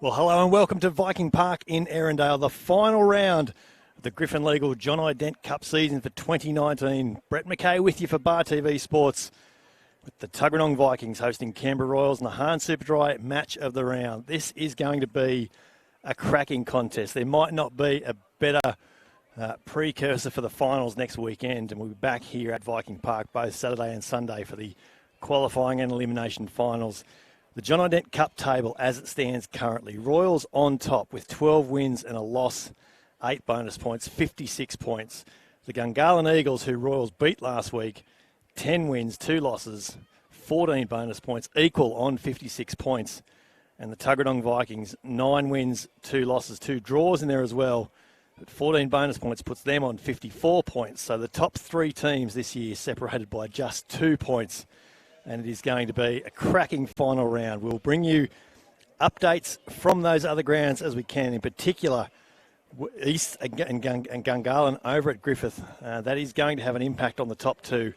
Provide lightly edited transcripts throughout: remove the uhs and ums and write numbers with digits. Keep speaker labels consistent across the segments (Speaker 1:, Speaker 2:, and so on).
Speaker 1: Well, hello and welcome to Viking Park in Erindale, the final round of the Griffin Legal John I. Dent Cup season for 2019. Brett McKay with you for Bar TV Sports, with the Tuggeranong Vikings hosting Canberra Royals in the Hahn Superdry match of the round. This is going to be a cracking contest. There might not be a better precursor for the finals next weekend, and we'll be back here at Viking Park both Saturday and Sunday for the qualifying and elimination finals. The John I. Dent Cup table as it stands currently. Royals on top with 12 wins and a loss, 8 bonus points, 56 points. The Gungahlin Eagles, who Royals beat last week, 10 wins, 2 losses, 14 bonus points, equal on 56 points. And the Tuggeranong Vikings, 9 wins, 2 losses, 2 draws in there as well. But 14 bonus points puts them on 54 points. So the top 3 teams this year separated by just 2 points. And it is going to be a cracking final round. We'll bring you updates from those other grounds as we can, in particular East and Gungahlin over at Griffith. That is going to have an impact on the top 2.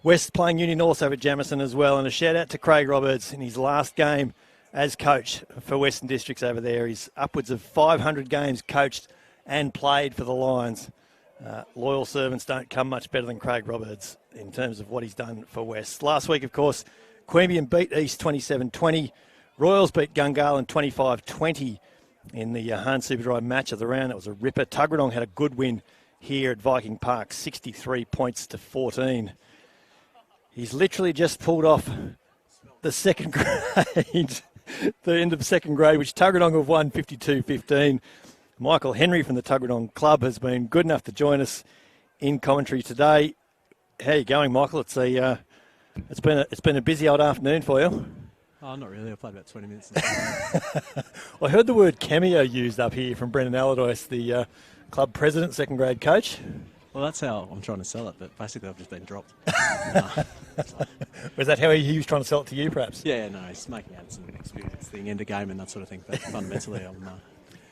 Speaker 1: West playing Union North over at Jamison as well. And a shout out to Craig Roberts in his last game as coach for Western Districts over there. He's upwards of 500 games coached and played for the Lions. Loyal servants don't come much better than Craig Roberts in terms of what he's done for West. Last week, of course, Queanbeyan beat East 27-20. Royals beat Gungahlin 25-20 in the Hahn Superdry match of the round. It was a ripper. Tuggeranong had a good win here at Viking Park, 63 points to 14. He's literally just pulled off the second grade, the end of second grade, which Tuggeranong have won 52-15. Michael Henry from the Tuggeranong Club has been good enough to join us in commentary today. How are you going, Michael? It's been a busy old afternoon for you.
Speaker 2: Oh, not really. I played about 20 minutes.
Speaker 1: I heard the word cameo used up here from Brendan Allardyce, the club president, second grade coach.
Speaker 2: Well, that's how I'm trying to sell it, but basically I've just been dropped.
Speaker 1: Was that how he was trying to sell it to you, perhaps?
Speaker 2: Yeah, no, he's making out some experience thing, end of game and that sort of thing. But fundamentally, I'm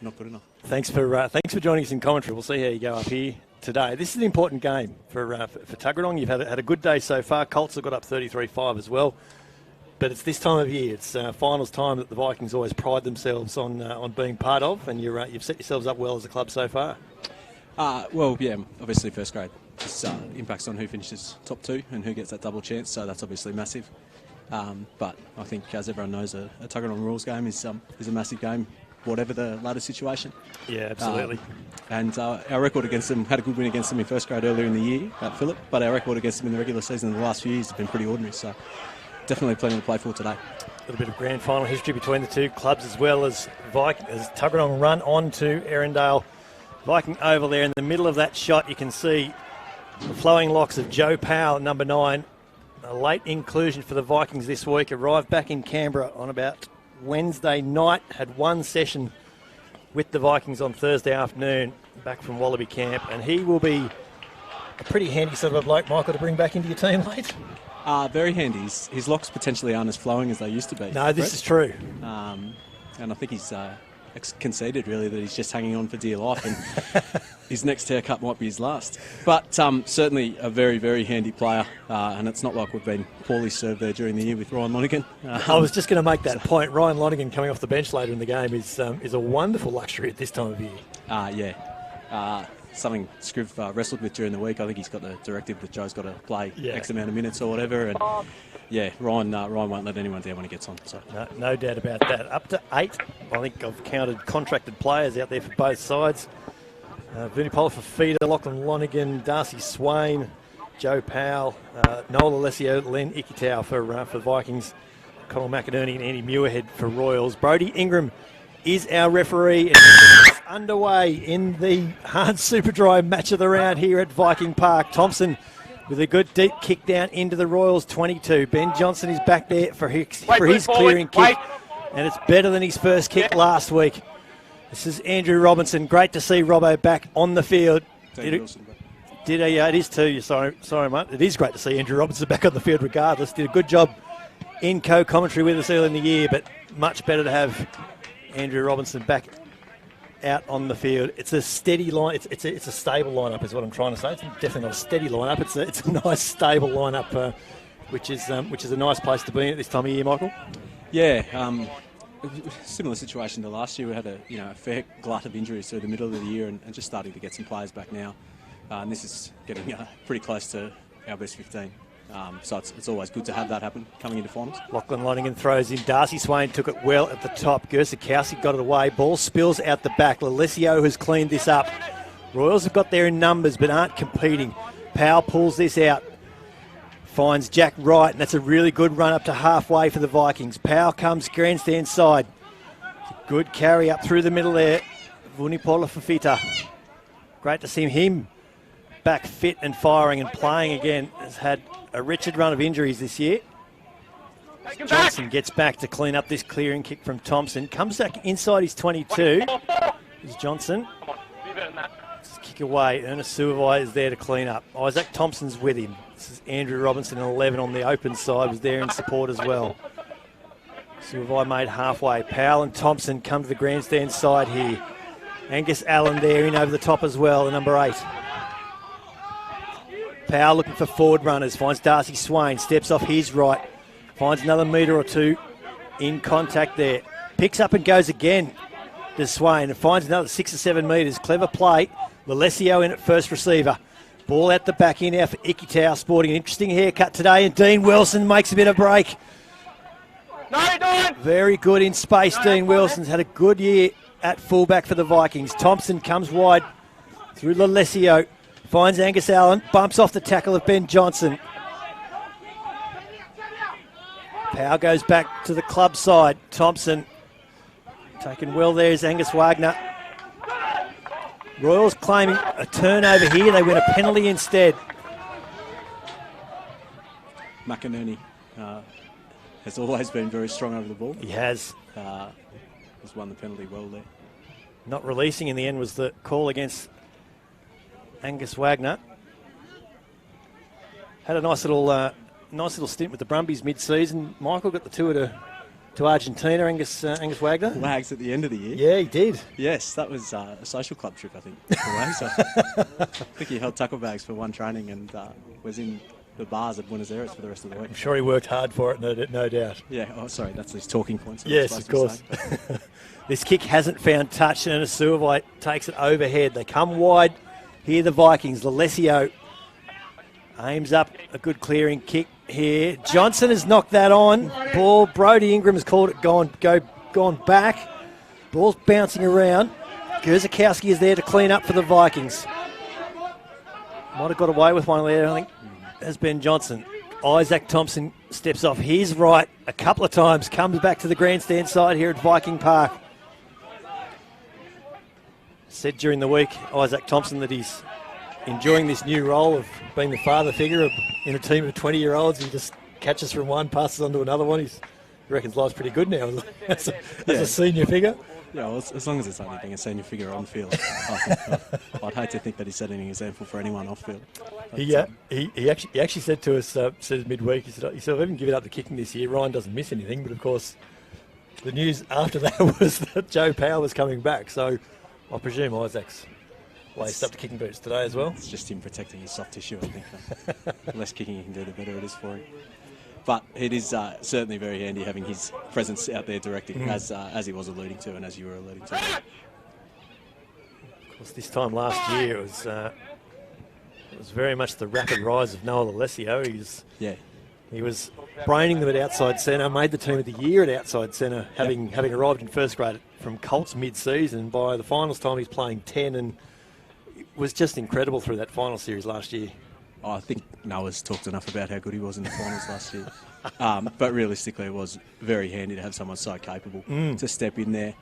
Speaker 2: not good enough. Thanks
Speaker 1: for joining us in commentary. We'll see how you go up here today. This is an important game for Tuggeranong. You've had a good day so far. Colts have got up 33-5 as well. But it's this time of year. It's finals time that the Vikings always pride themselves on being part of, and you've set yourselves up well as a club so far.
Speaker 2: Well, yeah, obviously first grade just impacts on who finishes top 2 and who gets that double chance, so that's obviously massive. But I think, as everyone knows, a Tuggeranong rules game is a massive game. whatever the ladder situation.
Speaker 1: Yeah, absolutely.
Speaker 2: And our record against them, had a good win against them in first grade earlier in the year at Phillip, but our record against them in the regular season in the last few years has been pretty ordinary, so definitely plenty to play for today.
Speaker 1: A little bit of grand final history between the two clubs, as well as Tuggeranong run on to Erindale. Viking Oval there in the middle of that shot, you can see the flowing locks of Joe Powell, number 9. A late inclusion for the Vikings this week. Arrived back in Canberra on about Wednesday night. Had one session with the Vikings on Thursday afternoon, back from Wallaby camp. And he will be a pretty handy sort of a bloke, Michael, to bring back into your team late.
Speaker 2: Very handy. His locks potentially aren't as flowing as they used to be.
Speaker 1: No, this is true.
Speaker 2: And I think he's conceded, really, that he's just hanging on for dear life, and his next haircut might be his last. But certainly a very, very handy player, and it's not like we've been poorly served there during the year with Ryan Lonergan.
Speaker 1: I was just going to make that point. Ryan Lonergan coming off the bench later in the game is a wonderful luxury at this time of year.
Speaker 2: Something Scriv wrestled with during the week. I think he's got the directive that Joe's got to play X amount of minutes or whatever, and Ryan won't let anyone down when he gets on. So
Speaker 1: no doubt about that. Up to 8, I think I've counted contracted players out there for both sides. Vunipola for Feeder, Lachlan Lonergan, Darcy Swain, Joe Powell, Noel Alessio, Len Ikitau for Vikings, Conal McInerney and Andy Muirhead for Royals. Brodie Ingram is our referee. It's underway in the hard super dry match of the round here at Viking Park. Thompson with a good deep kick down into the Royals 22. Ben Johnson is back there for his clearing kick, and it's better than his first kick last week. This is Andrew Robinson. Great to see Robbo back on the field. It is too. Sorry, mate. It is great to see Andrew Robinson back on the field regardless. Did a good job in co-commentary with us earlier in the year, but much better to have Andrew Robinson back out on the field. It's a steady line. It's a stable lineup, is what I'm trying to say. It's definitely not a steady lineup. It's a nice stable lineup, which is a nice place to be in at this time of year, Michael.
Speaker 2: Yeah, similar situation to last year. We had a fair glut of injuries through the middle of the year, and just starting to get some players back now. And this is getting pretty close to our best 15. So it's always good to have that happen coming into finals.
Speaker 1: Lachlan Lonergan throws in. Darcy Swain took it well at the top. Gersakowski got it away. Ball spills out the back. Lalesio has cleaned this up. Royals have got there in numbers but aren't competing. Powell pulls this out. Finds Jack Wright, and that's a really good run up to halfway for the Vikings. Powell comes grandstand side. Good carry up through the middle there. Vunipola Fafita. Great to see him back fit and firing and playing again. Has had a wretched run of injuries this year. Johnson gets back to clean up this clearing kick from Thompson. Comes back inside his 22. Is Johnson. Kick away. Ernest Suavai is there to clean up. Isaac Thompson's with him. This is Andrew Robinson, 11 on the open side, was there in support as well. Suavai made halfway. Powell and Thompson come to the grandstand side here. Angus Allen there in over the top as well, the number 8. Powell looking for forward runners, finds Darcy Swain, steps off his right, finds another metre or two in contact there. Picks up and goes again to Swain and finds another 6 or 7 metres. Clever play. Lalesio in at first receiver. Ball at the back in now for Ikitau, sporting an interesting haircut today, and Dean Wilson makes a bit of break. Very good in space. Dean Wilson's had a good year at fullback for the Vikings. Thompson comes wide through Lalesio. Finds Angus Allen, bumps off the tackle of Ben Johnson. Powell goes back to the club side. Thompson taken well there is Angus Wagner. Royals claiming a turnover here. They win a penalty instead.
Speaker 2: McInerney has always been very strong over the ball.
Speaker 1: He has.
Speaker 2: Has won the penalty well there.
Speaker 1: Not releasing in the end was the call against Angus Wagner. Had a nice little stint with the Brumbies mid-season. Michael got the tour to Argentina. Angus Wagner.
Speaker 2: Wags at the end of the year.
Speaker 1: Yeah, he did.
Speaker 2: Yes, that was a social club trip, I think. So I think he held tackle bags for one training and was in the bars at Buenos Aires for the rest of the week.
Speaker 1: I'm sure he worked hard for it, no doubt.
Speaker 2: Yeah. Oh, sorry, that's his talking points.
Speaker 1: Yes, of course. This kick hasn't found touch, and Suavai takes it overhead. They come wide. Here the Vikings. Lalesio aims up a good clearing kick here. Johnson has knocked that on. Ball. Brodie Ingram has called it gone back. Ball's bouncing around. Grzikowski is there to clean up for the Vikings. Might have got away with one there, I think, has Ben Johnson. Isaac Thompson steps off his right a couple of times, comes back to the grandstand side here at Viking Park. Said during the week, Isaac Thompson, that he's enjoying this new role of being the father figure in a team of 20-year-olds. He just catches from one, passes on to another one. He reckons life's pretty good now as a senior figure.
Speaker 2: Yeah, well, as long as it's only being a senior figure on field. I'd hate to think that he's setting an example for anyone off field.
Speaker 1: He actually said to us, said midweek, he said, I haven't given up the kicking this year. Ryan doesn't miss anything. But, of course, the news after that was that Joe Powell was coming back. So I presume Isaac's laced up the kicking boots today as well.
Speaker 2: It's just him protecting his soft tissue, I think. The less kicking he can do, the better it is for him. But it is certainly very handy having his presence out there directing, as he was alluding to and as you were alluding to.
Speaker 1: Of course, this time last year it was very much the rapid rise of Noah Alessio. He was braining them at outside centre, made the team of the year at outside centre, having arrived in first grade from Colts mid-season. By the finals time, he's playing 10 and it was just incredible through that final series last year.
Speaker 2: I think Noah's talked enough about how good he was in the finals last year. But realistically, it was very handy to have someone so capable to step in there.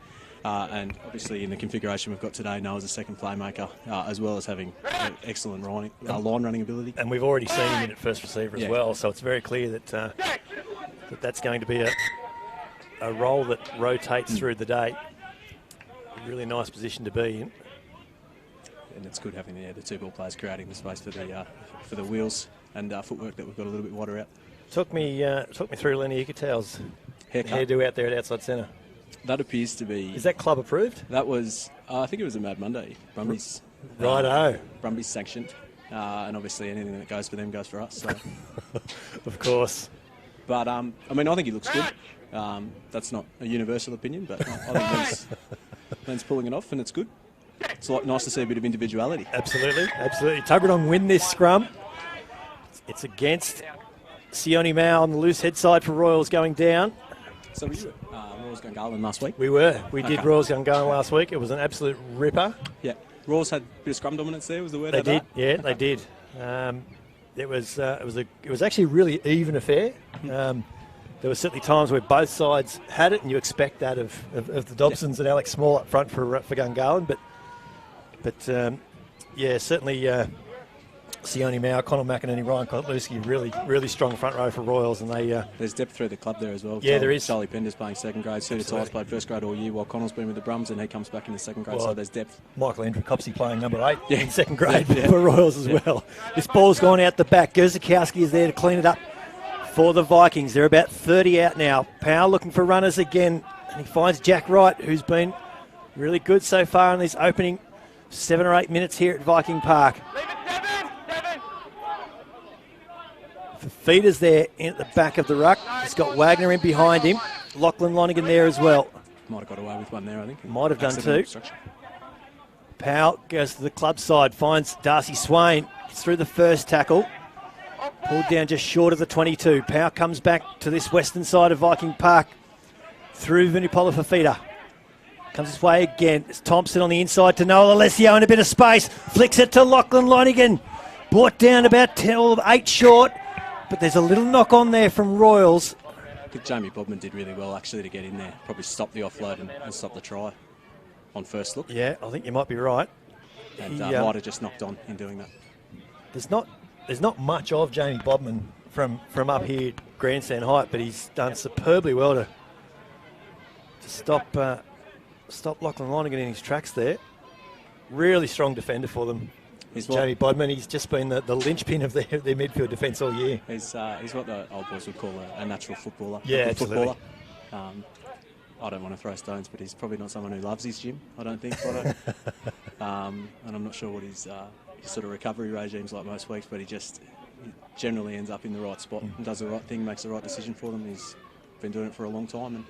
Speaker 2: And obviously, in the configuration we've got today, Noah's a second playmaker, as well as having excellent line running ability.
Speaker 1: And we've already seen him in at first receiver as well, so it's very clear that that's going to be a role that rotates through the day. A really nice position to be in.
Speaker 2: And it's good having the two ball players creating the space for the wheels and footwork that we've got a little bit wider out.
Speaker 1: Talk me through Lenny Ikitau's hairdo out there at outside centre.
Speaker 2: That appears to be...
Speaker 1: Is that club approved?
Speaker 2: That was, I think it was a Mad Monday. Brumby's sanctioned. And obviously anything that goes for them goes for us. So.
Speaker 1: Of course.
Speaker 2: But, I think he looks good. That's not a universal opinion, but I think Len's pulling it off and it's good. It's nice to see a bit of individuality.
Speaker 1: Absolutely. Tuggeranong win this scrum. It's against Sione Mao on the loose head side for Royals going down.
Speaker 2: So were you at Royals Gungahlin last week?
Speaker 1: We were. We did Royals Gungahlin last week. It was an absolute ripper.
Speaker 2: Yeah. Royals had a bit of scrum dominance there, was the word?
Speaker 1: They did. Yeah, they did. It was actually a really even affair. There were certainly times where both sides had it, and you expect that of the Dobsons and Alex Small up front for Gungahlin, but certainly Sione Mao, Connell McInerney, Ryan Kotluski, really strong front row for Royals, and they...
Speaker 2: There's depth through the club there as well.
Speaker 1: Yeah, there is.
Speaker 2: Charlie Pender's playing second grade, Suda Ty's played first grade all year, while Connell's been with the Brums, and he comes back in the second grade, so there's depth.
Speaker 1: Michael Andrew Copsey playing number 8 in second grade for Royals as well. This ball's gone out the back. Grzikowski is there to clean it up for the Vikings. They're about 30 out now. Powell looking for runners again, and he finds Jack Wright, who's been really good so far in this opening 7 or 8 minutes here at Viking Park. The feeder's there in at the back of the ruck. He's got Wagner in behind him. Lachlan Lonigan there as well.
Speaker 2: Might have got away with one there, I think.
Speaker 1: Might have done too. Powell goes to the club side, finds Darcy Swain. Gets through the first tackle. Pulled down just short of the 22. Powell comes back to this western side of Viking Park. Through Vunipola Fafita. Comes this way again. It's Thompson on the inside to Noel Alessio in a bit of space. Flicks it to Lachlan Lonigan. Brought down about 8 short. But there's a little knock on there from Royals.
Speaker 2: I think Jamie Bodman did really well actually to get in there. Probably stop the offload and stop the try on first look.
Speaker 1: Yeah, I think you might be right.
Speaker 2: And might have just knocked on in doing that.
Speaker 1: There's not much of Jamie Bodman from up here grandstand height, but he's done superbly well to stop Lachlan Lonigan in his tracks there. Really strong defender for them. Jamie Bodman. He's just been the linchpin of their midfield defence all year.
Speaker 2: He's what the old boys would call a natural footballer.
Speaker 1: Yeah, absolutely.
Speaker 2: I don't want to throw stones, but he's probably not someone who loves his gym, I don't think. And I'm not sure what his sort of recovery regime's like most weeks, but he generally ends up in the right spot and does the right thing, makes the right decision for them. He's been doing it for a long time and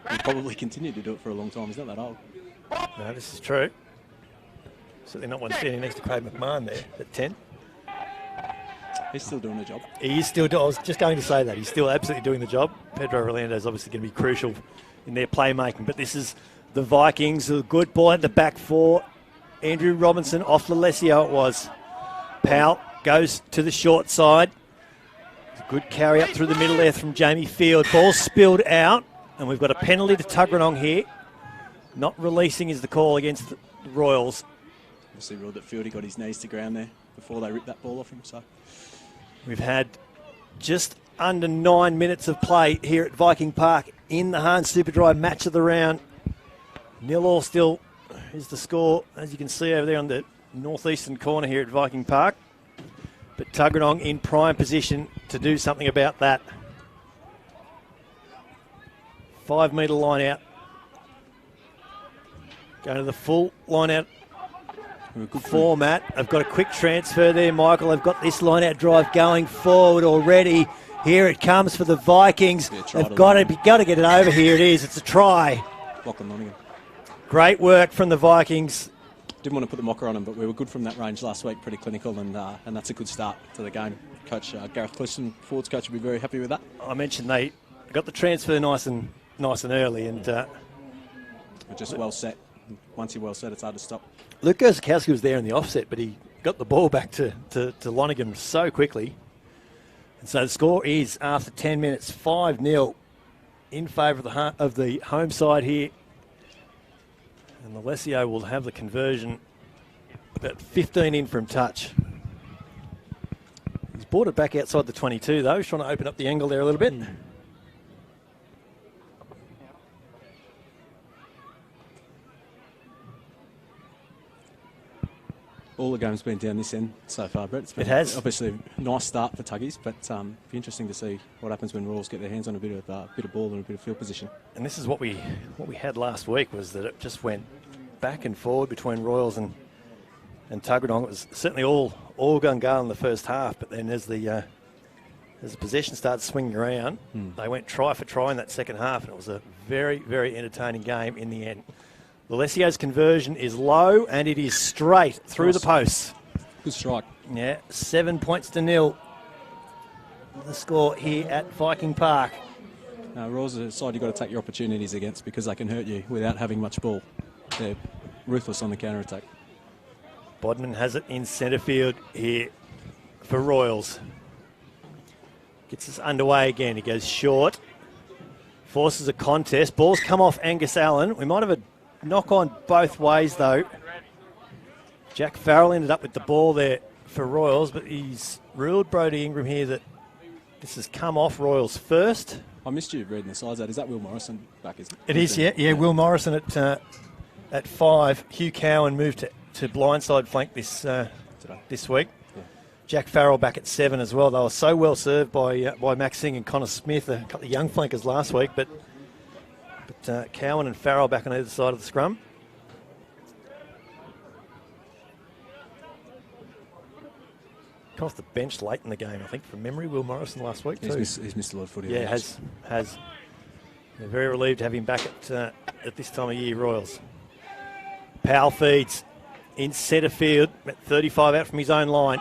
Speaker 2: he'll probably continue to do it for a long time. He's not that old.
Speaker 1: No, this is true. Certainly not one standing next to Craig McMahon there at 10.
Speaker 2: He's still doing the job.
Speaker 1: He is still. I was just going to say that. He's still absolutely doing the job. Pedro Orlando is obviously going to be crucial in their playmaking. But this is the Vikings. A good ball at the back four. Andrew Robinson off Lalesio it was. Powell goes to the short side. A good carry up through the middle there from Jamie Field. Ball spilled out, and we've got a penalty to Tuggeranong here. Not releasing is the call against the Royals.
Speaker 2: Obviously ruled that Field, he got his knees to ground there before they ripped that ball off him. So
Speaker 1: we've had just under 9 minutes of play here at Viking Park in the Hahn Superdry match of the round. 0-0 still is the score, as you can see over there on the northeastern corner here at Viking Park. But Tuggeranong in prime position to do something about that. 5 metre line out. Going to the full line out format. I've got a quick transfer there, Michael. I've got this line out drive going forward already. Here it comes for the Vikings. They've got to get it over. Here it is. It's a try. Great work from the Vikings.
Speaker 2: Didn't want to put the mocker on them, but we were good from that range last week, pretty clinical, and that's a good start to the game. Coach Gareth Clifton, forwards coach, will be very happy with that.
Speaker 1: I mentioned they got the transfer nice and early, and
Speaker 2: we're just well set. Once you're well set, it's hard to stop.
Speaker 1: Luke Gozakowski was there in the offset, but he got the ball back to Lonergan so quickly. And so the score is, after 10 minutes, 5-0 in favour of the home side here. And Lalesio will have the conversion about 15 in from touch. He's brought it back outside the 22 though. He's trying to open up the angle there a little bit.
Speaker 2: All the game's been down this end so far, Brett.
Speaker 1: It has.
Speaker 2: Obviously a nice start for Tuggies, but be interesting to see what happens when Royals get their hands on a bit of ball and a bit of field position.
Speaker 1: And this is what we had last week, was that it just went back and forward between Royals and Tuggeranong. It was certainly all gun-go in the first half, but then as the possession started swinging around, they went try for try in that second half, and it was a very, very entertaining game in the end. Lalesio's conversion is low, and it is straight through the posts.
Speaker 2: Good strike.
Speaker 1: Yeah, 7 points to 0. The score here at Viking Park.
Speaker 2: Royals are a side you've got to take your opportunities against, because they can hurt you without having much ball. They're ruthless on the counter-attack.
Speaker 1: Bodman has it in centre field here for Royals. Gets us underway again. He goes short. Forces a contest. Ball's come off Angus Allen. We might have a knock on both ways though. Jack Farrell ended up with the ball there for Royals, but he's ruled Brodie Ingram here that this has come off Royals first.
Speaker 2: I missed you reading the sides. Is that Will Morrison back? Isn't
Speaker 1: it? It is, yeah. Will Morrison at 5. Hugh Cowan moved to blindside flank this week. Yeah. Jack Farrell back at 7 as well. They were so well served by Max Singh and Connor Smith, a couple of young flankers last week, but Cowan and Farrell back on either side of the scrum. Come off the bench late in the game, I think, from memory. Will Morrison last week too.
Speaker 2: He's missed a lot of footy.
Speaker 1: Yeah, has. They're very relieved to have him back at this time of year, Royals. Powell feeds in centre field, at 35 out from his own line.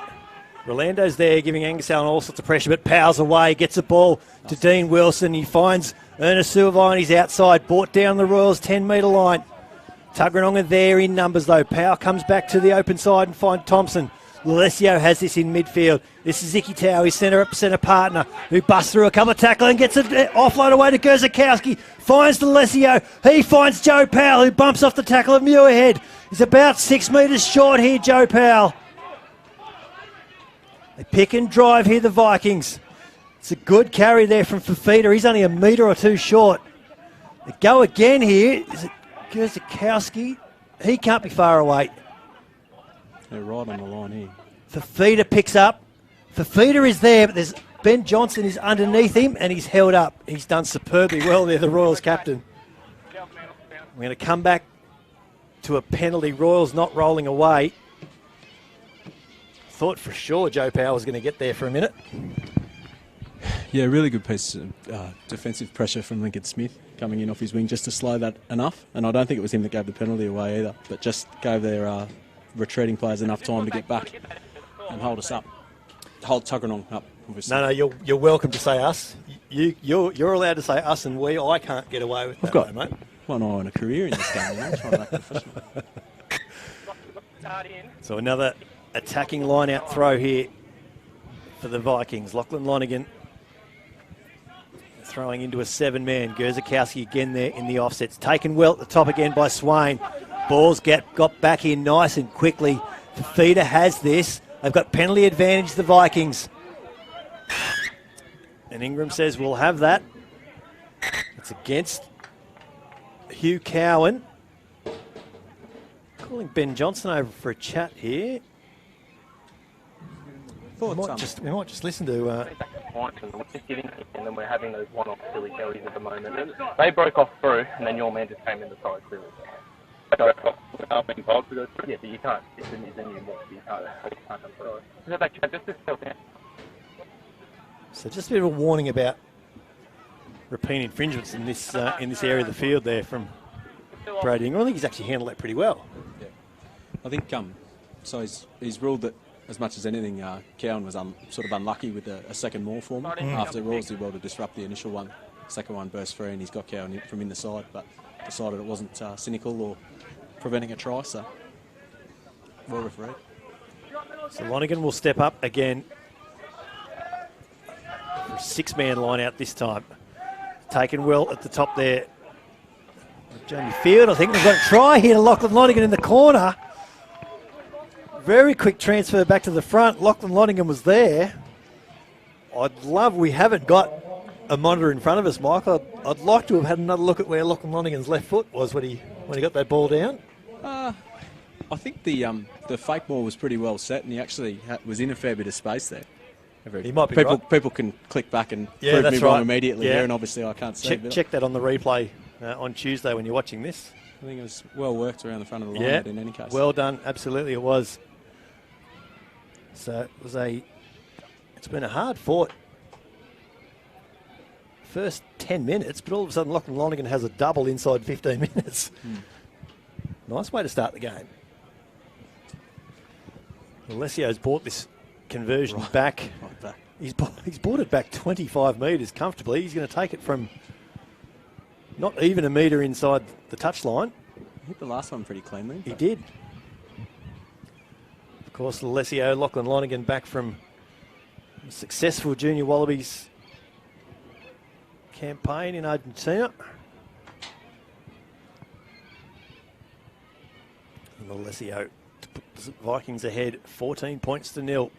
Speaker 1: Rolando's there giving Angus Allen all sorts of pressure, but Powell's away, gets the ball to Dean Wilson. He finds Ernest Suavine, he's outside, brought down the Royals 10 metre line. Tuggeranong are there in numbers though. Powell comes back to the open side and finds Thompson. Lalesio has this in midfield. This is Icky Tau, his centre partner, who busts through a couple of tackles and gets an offload away to Gozakowski. Finds Lalesio. He finds Joe Powell, who bumps off the tackle of Muirhead. He's about 6 metres short here, Joe Powell. They pick and drive here, the Vikings. It's a good carry there from Fafita. He's only a metre or two short. They go again here. Is it Gozakowski? He can't be far away.
Speaker 2: They're right on the line here.
Speaker 1: Fafita picks up. Fafita is there, but there's Ben Johnson is underneath him, and he's held up. He's done superbly well there, the Royals captain. We're going to come back to a penalty. Royals not rolling away. Thought for sure Joe Powell was going to get there for a minute.
Speaker 2: Yeah, really good piece of defensive pressure from Lincoln Smith coming in off his wing just to slow that enough. And I don't think it was him that gave the penalty away either, but just gave their retreating players enough time to get back and hold us up. Hold Tuggeranong up, obviously.
Speaker 1: No, you're welcome to say us. You're allowed to say us and we. I can't get away with that, mate.
Speaker 2: one eye on a career in this game, trying to make it professional.
Speaker 1: So another attacking line-out throw here for the Vikings. Lachlan Lonergan throwing into a 7-man. Gerzakowski again there in the offsets. Taken well at the top again by Swain. Ball's got back in nice and quickly. Fafita has this. They've got penalty advantage, the Vikings. And Ingram says we'll have that. It's against Hugh Cowan. Calling Ben Johnson over for a chat here. We might just listen to...
Speaker 3: and then we're having those one-off silly penalties at the moment. They broke off through, and then your man just came in the side clearly. Yeah, but you can't. It's a new move. You can't come through.
Speaker 1: So just a bit of a warning about repeat infringements in this area of the field there from Brady Ingram. I think he's actually handled that pretty well.
Speaker 2: Yeah. I think so he's ruled that as much as anything, Cowan was sort of unlucky with a second more for him. After Rawls did well to disrupt the initial one. Second one burst free and he's got Cowan from in the side, but decided it wasn't cynical or preventing a try, so well refereed.
Speaker 1: So Lonergan will step up again for a 6-man line out this time. Taken well at the top there. Jamie Field, I think we've got a try here to Lachlan Lonergan in the corner. Very quick transfer back to the front. Lachlan Lonergan was there. We haven't got a monitor in front of us, Michael. I'd like to have had another look at where Lachlan Lonergan's left foot was when he got that ball down.
Speaker 2: I think the fake ball was pretty well set, and he actually was in a fair bit of space there.
Speaker 1: He might be right.
Speaker 2: People can click back and
Speaker 1: prove
Speaker 2: me wrong immediately there, and obviously I can't see.
Speaker 1: Check that on the replay on Tuesday when you're watching this.
Speaker 2: I think it was well worked around the front of the line in any case.
Speaker 1: Well done, absolutely it was. So it's been a hard fought first 10 minutes, but all of a sudden Lachlan Lonergan has a double inside 15 minutes. Nice way to start the game. Alessio's brought this conversion back.
Speaker 2: Right back.
Speaker 1: He's brought it back 25 metres comfortably. He's going to take it from not even a metre inside the touchline.
Speaker 2: He hit the last one pretty cleanly.
Speaker 1: He did. Of course, Alessio, Lachlan Lonergan back from a successful Junior Wallabies campaign in Argentina. And Alessio to put the Vikings ahead 14 points to 0.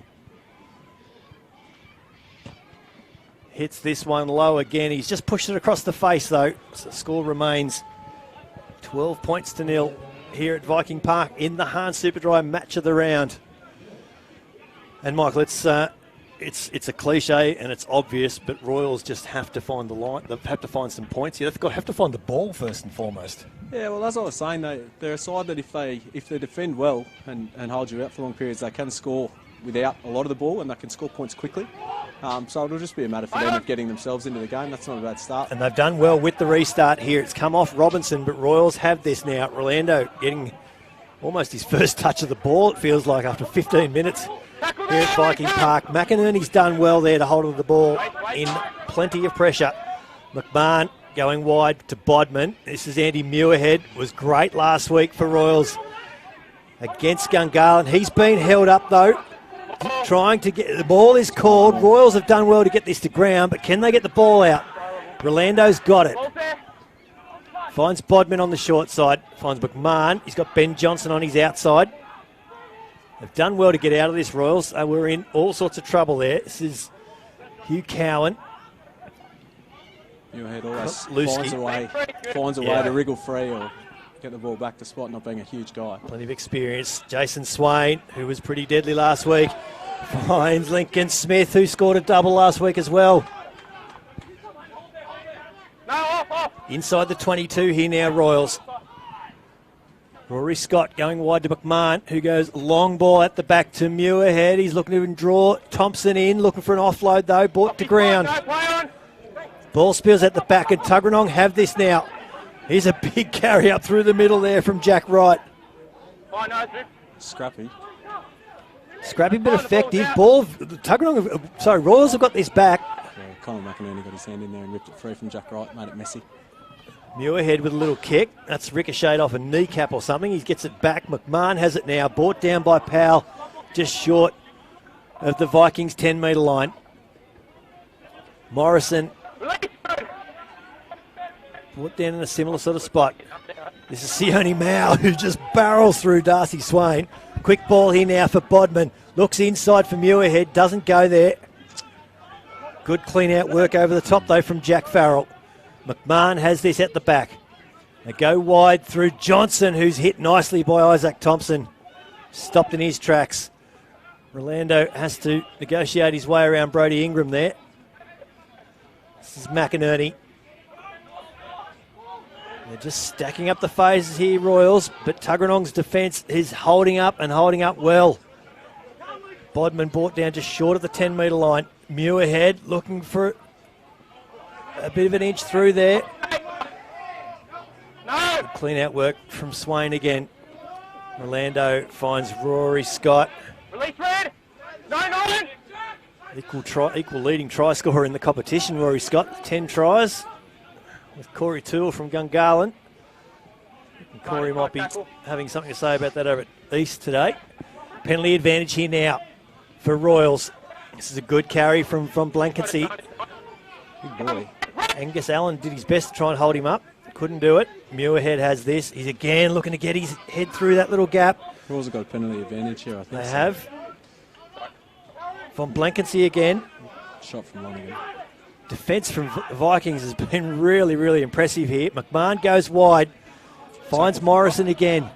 Speaker 1: Hits this one low again. He's just pushed it across the face though. So the score remains 12 points to 0 here at Viking Park in the Hahn Superdry match of the round. And Michael, it's a cliche and it's obvious, but Royals just have to find the line. They have to find some points here. They've have to find the ball first and foremost.
Speaker 2: Yeah, well, as I was saying, they're a side that if they defend well and hold you out for long periods, they can score without a lot of the ball and they can score points quickly. So it'll just be a matter for them of getting themselves into the game. That's not a bad start.
Speaker 1: And they've done well with the restart here. It's come off Robinson, but Royals have this now. Rolando getting almost his first touch of the ball, it feels like, after 15 minutes here at Viking Park. McInerney's done well there to hold on to the ball in plenty of pressure. McMahon going wide to Bodman. This is Andy Muirhead. Was great last week for Royals against Gungahlin. He's been held up though. Trying to get the ball is called. Royals have done well to get this to ground, but can they get the ball out? Rolando's got it. Finds Bodman on the short side. Finds McMahon. He's got Ben Johnson on his outside. They've done well to get out of this, Royals. We're in all sorts of trouble there. This is Hugh Cowan.
Speaker 2: Muirhead always finds a way to wriggle free or get the ball back to spot, not being a huge guy.
Speaker 1: Plenty of experience. Jason Swain, who was pretty deadly last week, finds Lincoln Smith, who scored a double last week as well. Inside the 22 here now, Royals. Rory Scott going wide to McMahon, who goes long ball at the back to Muirhead. He's looking to draw Thompson in, looking for an offload though, brought to ground. Ball spills at the back and Tuggeranong have this now. Here's a big carry up through the middle there from Jack Wright.
Speaker 2: Scrappy
Speaker 1: but effective. Ball, Royals have got this back.
Speaker 2: Yeah, Colin McInerney got his hand in there and ripped it free from Jack Wright, made it messy.
Speaker 1: Muirhead with a little kick. That's ricocheted off a kneecap or something. He gets it back. McMahon has it now. Brought down by Powell. Just short of the Vikings 10-metre line. Morrison brought down in a similar sort of spot. This is Sione Mao who just barrels through Darcy Swain. Quick ball here now for Bodman. Looks inside for Muirhead. Doesn't go there. Good clean-out work over the top, though, from Jack Farrell. McMahon has this at the back. They go wide through Johnson, who's hit nicely by Isaac Thompson. Stopped in his tracks. Rolando has to negotiate his way around Brodie Ingram there. This is McInerney. They're just stacking up the phases here, Royals, but Tuggeranong's defence is holding up and holding up well. Bodman brought down just short of the 10-metre line. Muirhead looking for a bit of an inch through there. No. Clean out work from Swain again. Rolando finds Rory Scott.
Speaker 3: Release red. No.
Speaker 1: Equal leading try scorer in the competition, Rory Scott. 10 tries with Corey Toole from Gungahlin. And Corey might be having something to say about that over at East today. Penalty advantage here now for Royals. This is a good carry from Blankensy.
Speaker 2: Good boy.
Speaker 1: Angus Allen did his best to try and hold him up. Couldn't do it. Muirhead has this. He's again looking to get his head through that little gap.
Speaker 2: Royals have got a penalty advantage here, I think.
Speaker 1: They have. From Blankensy again.
Speaker 2: Shot from Lonergan.
Speaker 1: Defence from Vikings has been really, really impressive here. McMahon goes wide. Finds Morrison again.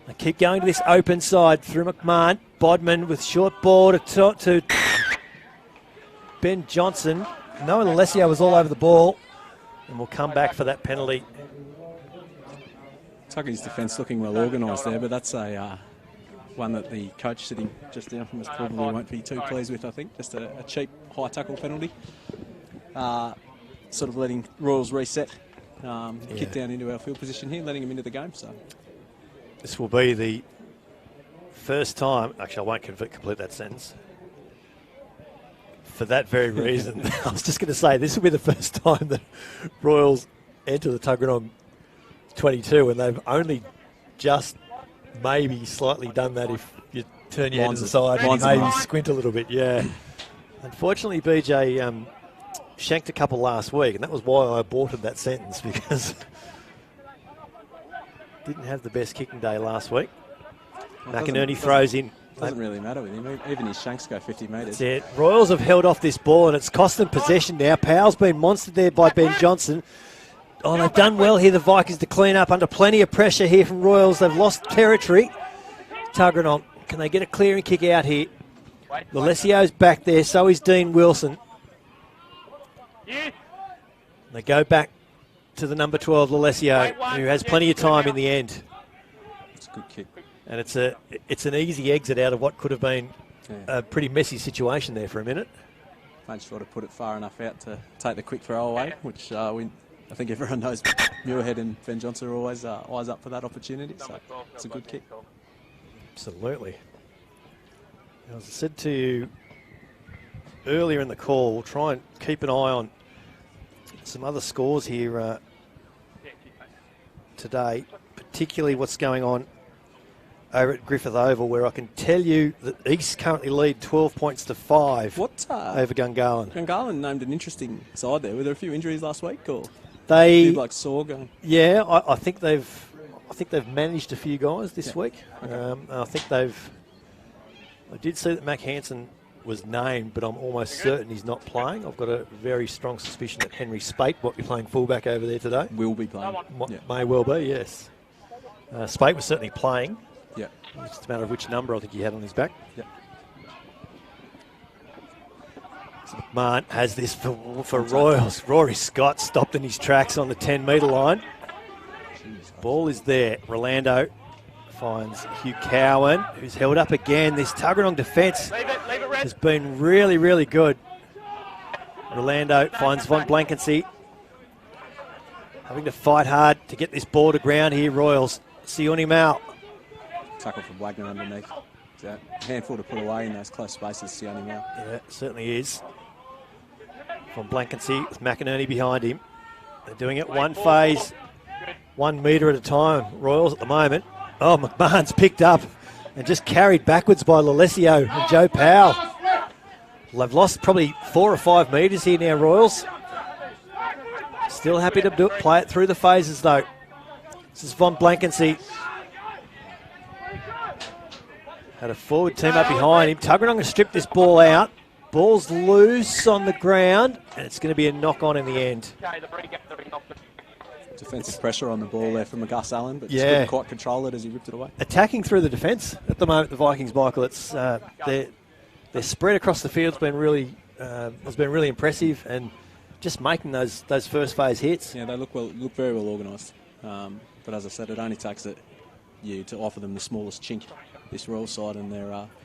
Speaker 1: They keep going to this open side through McMahon. Bodman with short ball to Ben Johnson. Noah Alessio was all over the ball. And we'll come back for that penalty.
Speaker 2: Tuggy's defence looking well organised there, but that's a one that the coach sitting just down from us probably won't be too pleased with, I think. Just a cheap high tackle penalty. Sort of letting Royals reset, kick down into our field position here, letting them into the game. So
Speaker 1: this will be the first time, actually I won't complete that sentence. For that very reason, I was just going to say this will be the first time that Royals enter the Tuggeranong 22, and they've only just maybe slightly done that if you turn your head to the side and maybe squint a little bit, yeah. Unfortunately, BJ shanked a couple last week, and that was why I aborted that sentence, because didn't have the best kicking day last week. McInerney throws in.
Speaker 2: Doesn't really matter with him. Even his shanks go 50 metres.
Speaker 1: That's it. Royals have held off this ball, and it's cost them possession now. Powell's been monstered there by Ben Johnson. Oh, they've done well here, the Vikings, to clean up under plenty of pressure here from Royals. They've lost territory. Tuggeranong, can they get a clearing kick out here? Lalessio's back there, so is Dean Wilson. They go back to the number 12, Lalessio, who has plenty of time in the end.
Speaker 2: It's a good kick.
Speaker 1: And it's an easy exit out of what could have been a pretty messy situation there for a minute.
Speaker 2: Made sure to put it far enough out to take the quick throw away, which I think everyone knows Muirhead and Ben Johnson are always eyes up for that opportunity, so it's a good kick.
Speaker 1: Absolutely. As I said to you earlier in the call, we'll try and keep an eye on some other scores here today, particularly what's going on over at Griffith Oval, where I can tell you that East currently lead 12 points to 5 over Gungahlin.
Speaker 2: Gungahlin named an interesting side there. Were there a few injuries last week, or
Speaker 1: they
Speaker 2: like Saw going?
Speaker 1: Yeah, I think they've managed a few guys this week. Okay. I think I did see that Mac Hansen was named, but I'm almost certain he's not playing. I've got a very strong suspicion that Henry Spate might be playing fullback over there today.
Speaker 2: Will be playing.
Speaker 1: May well be, yes. Spate was certainly playing.
Speaker 2: Yeah.
Speaker 1: It's just a matter of which number I think he had on his back.
Speaker 2: Yeah.
Speaker 1: So McMahon has this for Royals. Rory Scott stopped in his tracks on the 10-metre line. Ball is there. Rolando finds Hugh Cowan, who's held up again. This Tuggeranong defence has been really, really good. Rolando finds Von Blankensy. Having to fight hard to get this ball to ground here, Royals. Sione Mao.
Speaker 2: Tackle from Wagner underneath. It's a handful to put away in those close spaces, Sione Mao.
Speaker 1: Yeah, it certainly is. From Blankensy with McInerney behind him. They're doing it one phase, 1 metre at a time. Royals at the moment. Oh, McMahon's picked up and just carried backwards by Lalesio and Joe Powell. Well, they've lost probably 4 or 5 metres here now, Royals. Still happy to play it through the phases, though. This is Von Blankensee. Had a forward team up behind him. Tuggeranong has stripped this ball out. Ball's loose on the ground, and it's going to be a knock-on in the end.
Speaker 2: Defensive pressure on the ball there from Gus Allen, but just couldn't quite control it as he ripped it away.
Speaker 1: Attacking through the defence at the moment, the Vikings, Michael. It's their spread across the field's been really has been really impressive, and just making those first phase hits.
Speaker 2: Yeah, they look very well organised. But as I said, it only takes you to offer them the smallest chink. This Royal side, and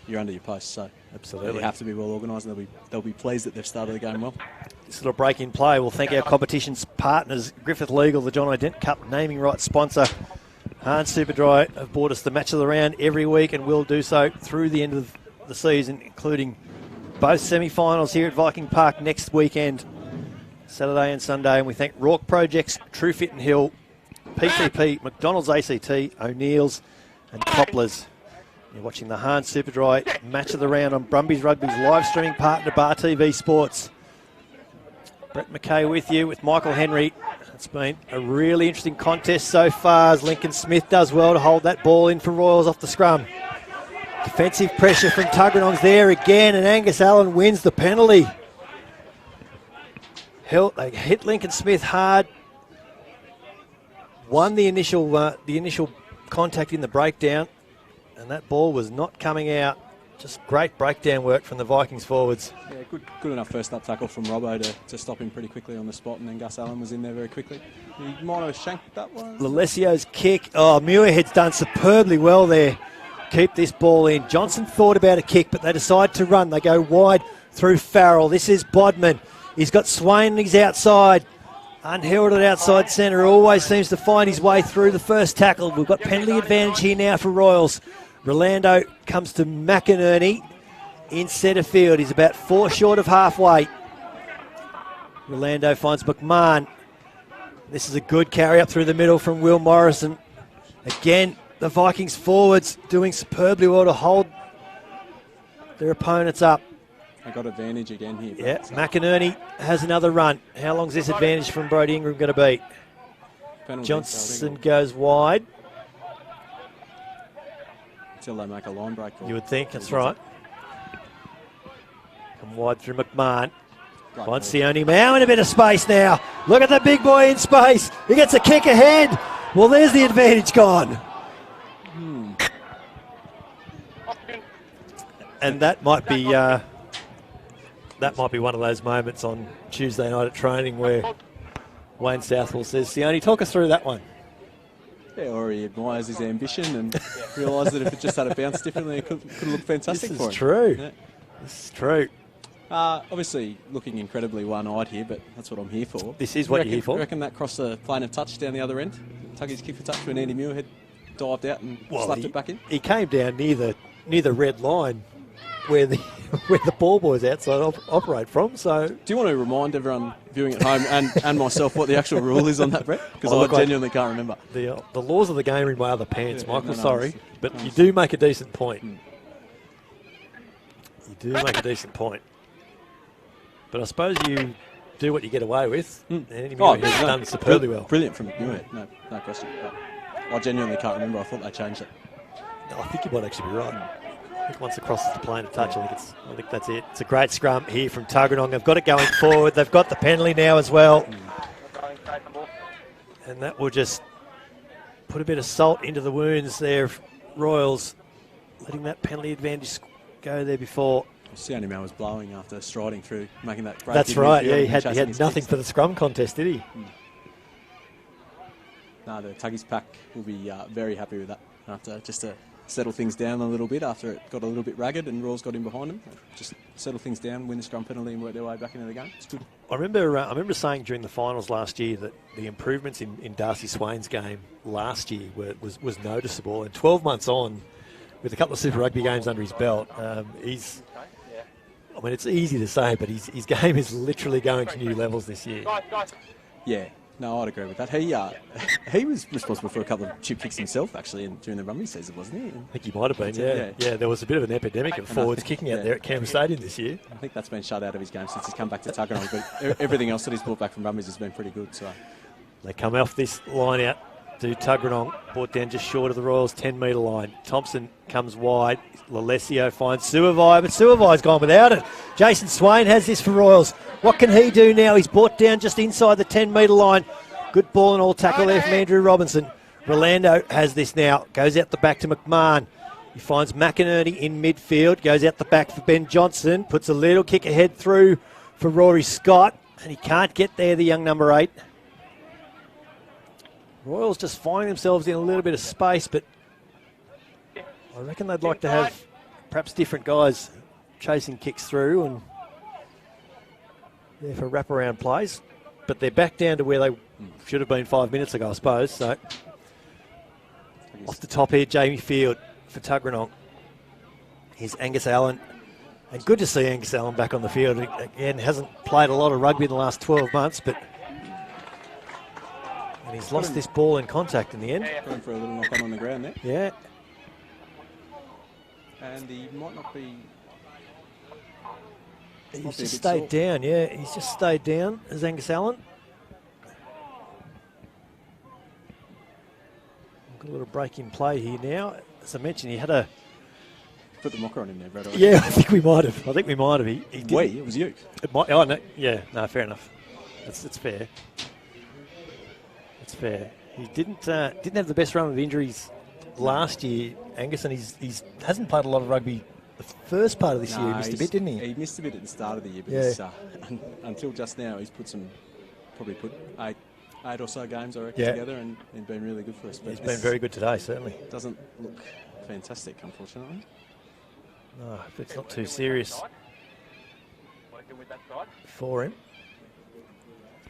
Speaker 2: you're under your post, so absolutely they have to be well organised, and they'll be pleased that they've started the game well.
Speaker 1: This little break in play. We'll thank our competition's partners, Griffith Legal, the John Dent Cup naming rights sponsor. Hahn Superdry have bought us the match of the round every week, and will do so through the end of the season, including both semi-finals here at Viking Park next weekend, Saturday and Sunday. And we thank Rourke Projects, True Fit and Hill, PCP, McDonald's ACT, O'Neill's, and Copplers. You're watching the Hahn Superdry match of the round on Brumbies Rugby's live streaming partner, Bar TV Sports. Brett McKay with you, with Michael Henry. It's been a really interesting contest so far, as Lincoln Smith does well to hold that ball in for Royals off the scrum. Defensive pressure from Tuggeranong's there again, and Angus Allen wins the penalty. They hit Lincoln Smith hard. Won the initial contact in the breakdown. And that ball was not coming out. Just great breakdown work from the Vikings forwards.
Speaker 2: Yeah, good enough first up tackle from Robbo to stop him pretty quickly on the spot, and then Gus Allen was in there very quickly. He might have shanked that one.
Speaker 1: Lalesio's kick. Oh, Muirhead's done superbly well there. Keep this ball in. Johnson thought about a kick, but they decide to run. They go wide through Farrell. This is Bodman. He's got Swain on his outside. Unheralded outside centre. Always seems to find his way through the first tackle. We've got penalty advantage here now for Royals. Rolando comes to McInerney in centre field. He's about 4 short of halfway. Rolando finds McMahon. This is a good carry up through the middle from Will Morrison. Again, the Vikings forwards doing superbly well to hold their opponents up.
Speaker 2: They got advantage again here.
Speaker 1: Yeah, McInerney has another run. How long is this advantage from Brodie Ingram going to be?
Speaker 2: Penalty,
Speaker 1: Johnson goes wide.
Speaker 2: Until they make a line break.
Speaker 1: You would think, that's right. Come wide through McMahon. Finds Sione Mao in a bit of space now. Look at the big boy in space. He gets a kick ahead. Well, there's the advantage gone. And that might be one of those moments on Tuesday night at training where Wayne Southwell says, Sione, talk us through that one.
Speaker 2: Yeah, or he admires his ambition and realised that if it just had a bounce differently, it could have looked fantastic for him.
Speaker 1: This is true.
Speaker 2: Yeah.
Speaker 1: This is true.
Speaker 2: Obviously, looking incredibly one-eyed here, but that's what I'm here for.
Speaker 1: This is what you're here for.
Speaker 2: You reckon that crossed the plane of touch down the other end? Tuggy's kick for touch when Andy Muirhead dived out and slapped it back in?
Speaker 1: He came down near the red line where the ball boys outside operate from. So,
Speaker 2: do you want to remind everyone viewing at home and myself what the actual rule is on that, Brett? Because I genuinely can't remember.
Speaker 1: The laws of the game are in my other pants, Michael.
Speaker 2: No,
Speaker 1: sorry, but you do make a decent point. You do make a decent point. But I suppose you do what you get away with. And Andy Muirhead's done superbly well.
Speaker 2: Brilliant from Muirhead, no question. But I genuinely can't remember. I thought they changed it.
Speaker 1: No, I think you might actually be right. I think once it crosses the plane of touch, I think that's it. It's a great scrum here from Tuggeranong. They've got it going forward. They've got the penalty now as well. And that will just put a bit of salt into the wounds there of Royals, letting that penalty advantage go there before.
Speaker 2: Sione Mao was blowing after striding through, making that great.
Speaker 1: That's right, yeah, he had nothing for the scrum contest, did he?
Speaker 2: No, the Tuggies pack will be very happy with that after just to settle things down a little bit after it got a little bit ragged and Royals got in behind them. Just settle things down, win the scrum penalty and work their way back into the game. It's good. I
Speaker 1: remember saying during the finals last year that the improvements in Darcy Swain's game last year was noticeable, and 12 months on, with a couple of Super Rugby games under his belt, it's easy to say, but his game is literally going to new levels this year.
Speaker 2: Yeah, No, I'd agree with that. He was responsible for a couple of chip kicks himself, actually, during the rugby season, wasn't he?
Speaker 1: I think he might have been, yeah. There was a bit of an epidemic of forwards kicking out there at Canberra Stadium this year.
Speaker 2: I think that's been shut out of his game since he's come back to Tuggeranong, but everything else that he's brought back from rugby has been pretty good. So
Speaker 1: they come off this line out to Tuggeranong, brought down just short of the Royals' 10-metre line. Thompson comes wide. Lalesio finds Suavai, but Suavai's gone without it. Jason Swain has this for Royals. What can he do now? He's brought down just inside the 10-metre line. Good ball and all tackle there from Andrew Robinson. Rolando has this now. Goes out the back to McMahon. He finds McInerney in midfield. Goes out the back for Ben Johnson. Puts a little kick ahead through for Rory Scott. And he can't get there, the young number 8. Royals just finding themselves in a little bit of space, but I reckon they'd like to have perhaps different guys chasing kicks through and there for wraparound plays. But they're back down to where they should have been 5 minutes ago, I suppose. So off the top here, Jamie Field for Tuggeranong. Here's Angus Allen. And good to see Angus Allen back on the field. Again, hasn't played a lot of rugby in the last 12 months, but and he's lost this ball in contact in the end.
Speaker 2: Going for a little knock on the ground there.
Speaker 1: Yeah.
Speaker 2: And he might not be...
Speaker 1: He's just stayed down, yeah. He's just stayed down as Angus Allen. Got a little break in play here now. As I mentioned, he had a...
Speaker 2: Put the mocker on him there, Brad.
Speaker 1: Yeah, I think we might have. He
Speaker 2: it was you.
Speaker 1: It might, oh, no, yeah, no, fair enough. It's fair. It's fair. He didn't have the best run of injuries last year, Angus, and he's hasn't played a lot of rugby the first part of this year. He missed a bit, didn't he?
Speaker 2: He missed a bit at the start of the year, but until just now, he's put eight or so games, I reckon, together, and been really good for us. But
Speaker 1: he's been very good today, certainly.
Speaker 2: Doesn't look fantastic, unfortunately.
Speaker 1: No, if it's not too serious for him.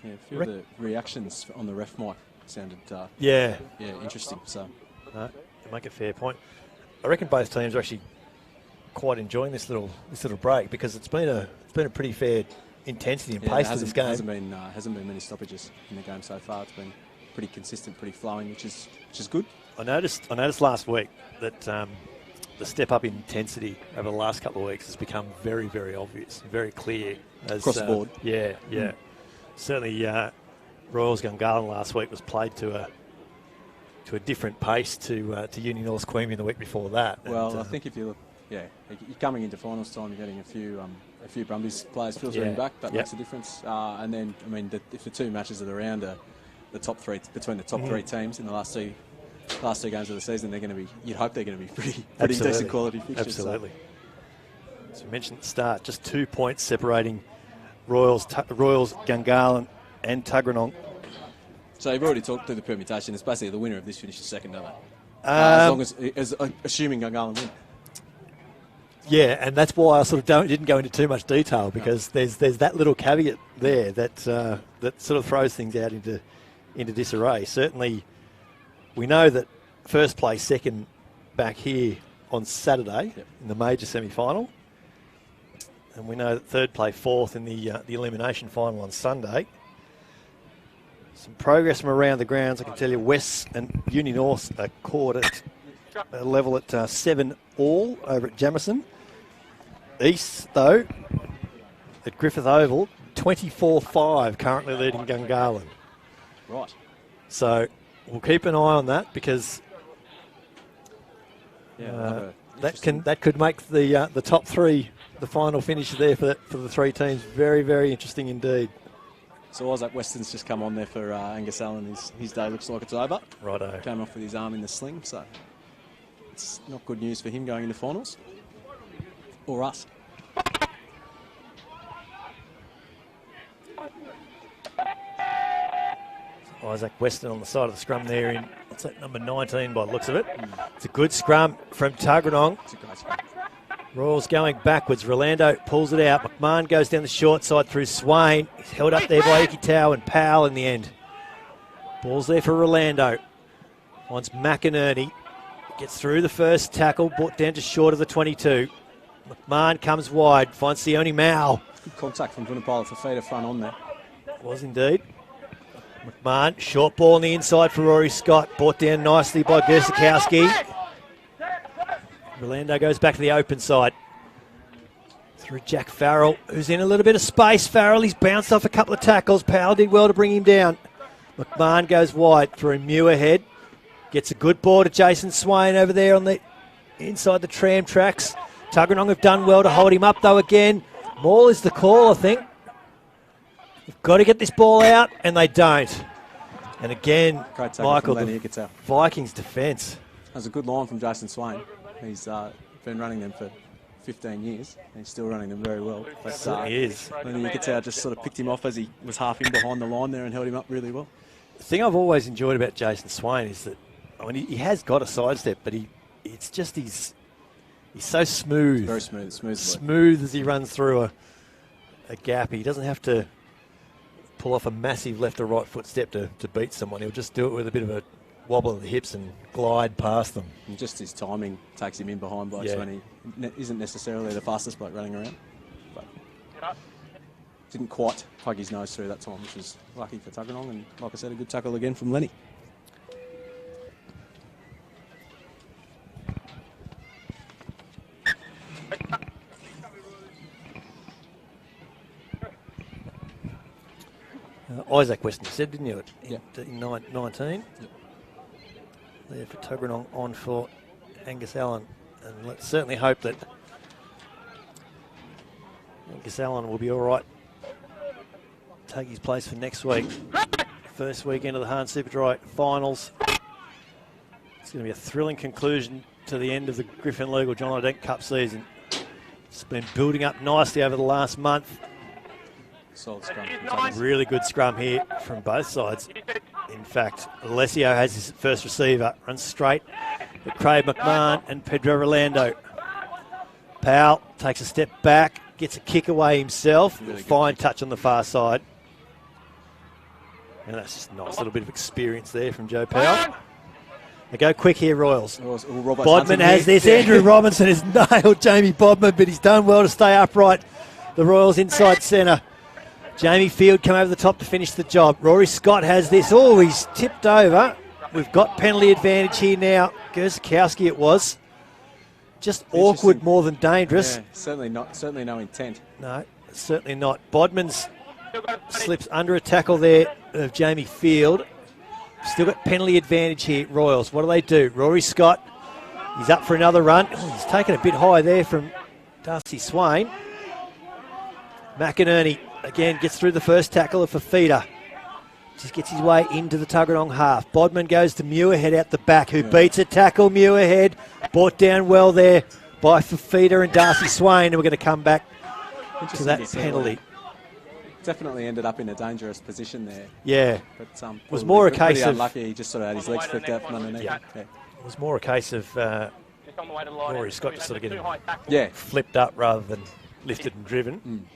Speaker 2: Yeah, a few of the reactions on the ref mic sounded interesting. So
Speaker 1: no, you make a fair point. I reckon both teams are actually quite enjoying this little break because it's been a pretty fair intensity and pace to this game.
Speaker 2: Hasn't been many stoppages in the game so far. It's been pretty consistent, pretty flowing, which is good.
Speaker 1: I noticed last week that the step up in intensity over the last couple of weeks has become very, very obvious, very clear.
Speaker 2: Across the board.
Speaker 1: Yeah. Certainly, Royals Gungahlin last week was played to a different pace to Union North Queanbeyan the week before that.
Speaker 2: Well, and, I think if you look, you're coming into finals time, you're getting a few Brumbies players filtering back. That makes a difference. And then, I mean, if the two matches of the round are the top three between the top three teams in the last two games of the season, they're going to be. You'd hope they're going to be pretty decent quality fixtures.
Speaker 1: Absolutely. So we mentioned at the start, just 2 points separating Royals, Gungahlin and Tuggeranong.
Speaker 2: So you've already talked through the permutation. It's basically the winner of this finishes second, don't they? As long as assuming Gungahlin win.
Speaker 1: Yeah, and that's why I sort of didn't go into too much detail because there's that little caveat there that sort of throws things out into disarray. Certainly, we know that first place second back here on Saturday in the major semi-final. And we know that third play fourth in the elimination final on Sunday. Some progress from around the grounds. I can tell you West and Union North are caught at a level at 7 all over at Jamison. East, though, at Griffith Oval, 24-5 currently leading Gungahlin.
Speaker 2: Right.
Speaker 1: So we'll keep an eye on that because that could make the top three, the final finish there for the three teams. Very, very interesting indeed.
Speaker 2: So Isaac Weston's just come on there for Angus Allen. His day looks like it's over.
Speaker 1: Righto.
Speaker 2: Came off with his arm in the sling, so it's not good news for him going into finals. Or us.
Speaker 1: Isaac Weston on the side of the scrum there in, what's that, number 19 by the looks of it. It's a good scrum from Tuggeranong.
Speaker 2: It's a great scrum.
Speaker 1: Royals going backwards. Rolando pulls it out. McMahon goes down the short side through Swain. He's held up there by Ikitau and Powell in the end. Ball's there for Rolando. Finds McInerney. Gets through the first tackle, brought down just short of the 22. McMahon comes wide, finds Sione Mao.
Speaker 2: Good contact from Vunipola for feeder front on there.
Speaker 1: Was indeed. McMahon, short ball on the inside for Rory Scott. Brought down nicely by Gersikowski. Rolando goes back to the open side. Through Jack Farrell, who's in a little bit of space. Farrell, he's bounced off a couple of tackles. Powell did well to bring him down. McMahon goes wide through Muirhead. Gets a good ball to Jason Swain over there on the inside the tram tracks. Tuggeranong have done well to hold him up though again. Maul is the call, I think. They've got to get this ball out, and they don't. And again, Michael, the Vikings defence.
Speaker 2: That was a good line from Jason Swain. He's been running them for 15 years, and he's still running them very well. But
Speaker 1: he is.
Speaker 2: Lenny Ikitau just sort of picked him off as he was half in behind the line there and held him up really well.
Speaker 1: The thing I've always enjoyed about Jason Swain is that, I mean, he has got a sidestep, but it's just he's so smooth.
Speaker 2: Very smooth.
Speaker 1: Smooth as he runs through a gap. He doesn't have to pull off a massive left or right foot step to beat someone. He'll just do it with a bit of a wobble of the hips and glide past them.
Speaker 2: And just his timing takes him in behind blokes when he isn't necessarily the fastest bloke running around. But didn't quite plug his nose through that time, which was lucky for Tuggeranong. And like I said, a good tackle again from Lenny.
Speaker 1: Isaac Weston, you said, didn't you? In 19.
Speaker 2: Yep.
Speaker 1: There for Tuggeranong, on for Angus Allen. And let's certainly hope that Angus Allen will be all right. Take his place for next week. First weekend of the Hahn Superdry finals. It's going to be a thrilling conclusion to the end of the Griffin Legal John Dent Cup season. It's been building up nicely over the last month.
Speaker 2: Solid scrum.
Speaker 1: Really good scrum here from both sides. In fact, Alessio has his first receiver, runs straight at Craig McMahon and Pedro Rolando. Powell takes a step back, gets a kick away himself. Really fine touch on the far side. And that's just a nice little bit of experience there from Joe Powell. They go quick here, Royals. Bodman has this. Andrew Robinson has nailed Jamie Bodman, but he's done well to stay upright. The Royals inside centre. Jamie Field come over the top to finish the job. Rory Scott has this. Oh, he's tipped over. We've got penalty advantage here now. Gersikowski it was. Just awkward more than dangerous.
Speaker 2: Yeah, certainly no intent.
Speaker 1: No, certainly not. Bodman's slips under a tackle there of Jamie Field. Still got penalty advantage here, Royals. What do? Rory Scott, he's up for another run. Oh, he's taken a bit high there from Darcy Swain. McInerney again gets through the first tackle of Fafita. Just gets his way into the Tuggeranong half. Bodman goes to Muirhead out the back, who beats a tackle. Muirhead brought down well there by Fafita and Darcy Swain, and we're going to come back to that penalty.
Speaker 2: Definitely ended up in a dangerous position there.
Speaker 1: Yeah.
Speaker 2: But
Speaker 1: was more a case of
Speaker 2: unlucky. He just sort of had his legs flicked out from underneath.
Speaker 1: Yeah. It was more a case of Rory Scott just sort of getting flipped up rather than lifted and driven.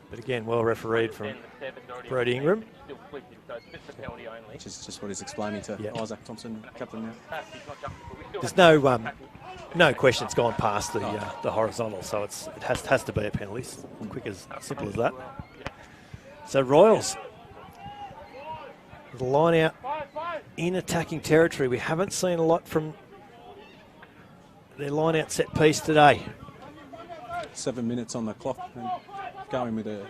Speaker 1: But again, well refereed from Brody Ingram.
Speaker 2: Which is just what he's explaining to Isaac Thompson, captain now.
Speaker 1: There's no question it's gone past the horizontal, so it has to be a penalty. Simple as that. So Royals, the line out in attacking territory. We haven't seen a lot from their line out set piece today.
Speaker 2: 7 minutes on the clock. And going with a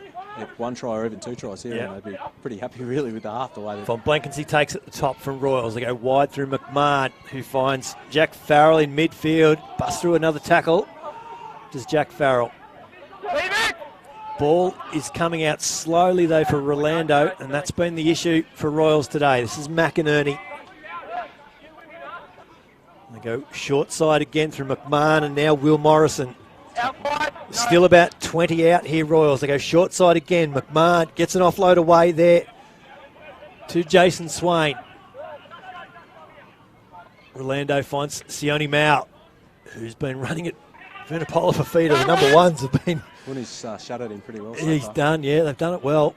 Speaker 2: one try or even two tries here, and they'd be pretty happy really with the half the way.
Speaker 1: Von Blankensee takes at the top from Royals. They go wide through McMahon, who finds Jack Farrell in midfield. Busts through another tackle. Does Jack Farrell. Ball is coming out slowly though for Rolando, and that's been the issue for Royals today. This is McInerney. They go short side again through McMahon, and now Will Morrison. Still about 20 out here, Royals. They go short side again. McMahon gets an offload away there to Jason Swain. Rolando finds Sione Mao, who's been running it. Vunipola Fafita, the number ones have been...
Speaker 2: He's shadowed him pretty well so
Speaker 1: He's
Speaker 2: far.
Speaker 1: done, they've done it well.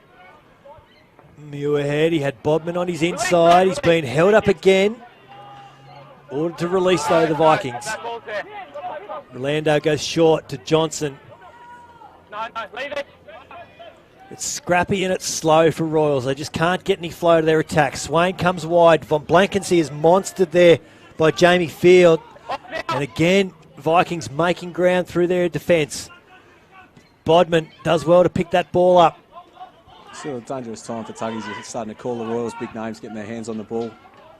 Speaker 1: Muirhead, he had Bodman on his inside. He's been held up again. Ordered to release, though, the Vikings. Rolando goes short to Johnson. It's scrappy and it's slow for Royals. They just can't get any flow to their attack. Swain comes wide. Von Blankensee is monstered there by Jamie Field. And again, Vikings making ground through their defence. Bodman does well to pick that ball up.
Speaker 2: Still a dangerous time for Tuggies. They're starting to call the Royals big names, getting their hands on the ball,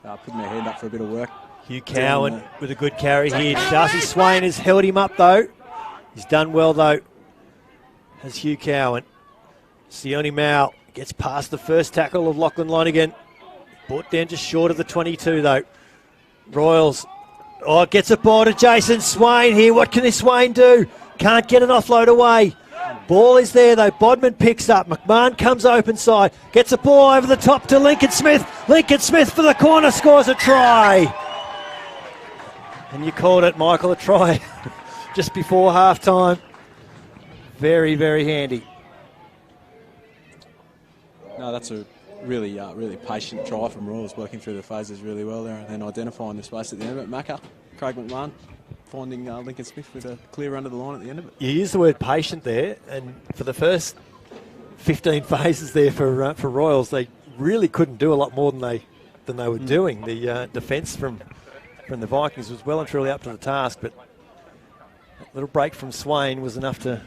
Speaker 2: putting their hand up for a bit of work.
Speaker 1: Hugh Cowan with a good carry here. Darcy Swain has held him up though. He's done well though, has Hugh Cowan. Sione Mao gets past the first tackle of Lachlan Lonigan. Brought down just short of the 22 though. Royals, gets a ball to Jason Swain here. What can this Swain do? Can't get an offload away. Ball is there though. Bodman picks up. McMahon comes open side. Gets a ball over the top to Lincoln Smith. Lincoln Smith for the corner, scores a try. And you called it, Michael, a try just before half time. Very, very handy.
Speaker 2: No, that's a really, really patient try from Royals, working through the phases really well there and then identifying the space at the end of it. Macca, Craig McMahon, finding Lincoln Smith with a clear under the line at the end of it.
Speaker 1: You used the word patient there, and for the first 15 phases there for Royals, they really couldn't do a lot more than they were doing. The defence from the Vikings was well and truly up to the task, but that little break from Swain was enough to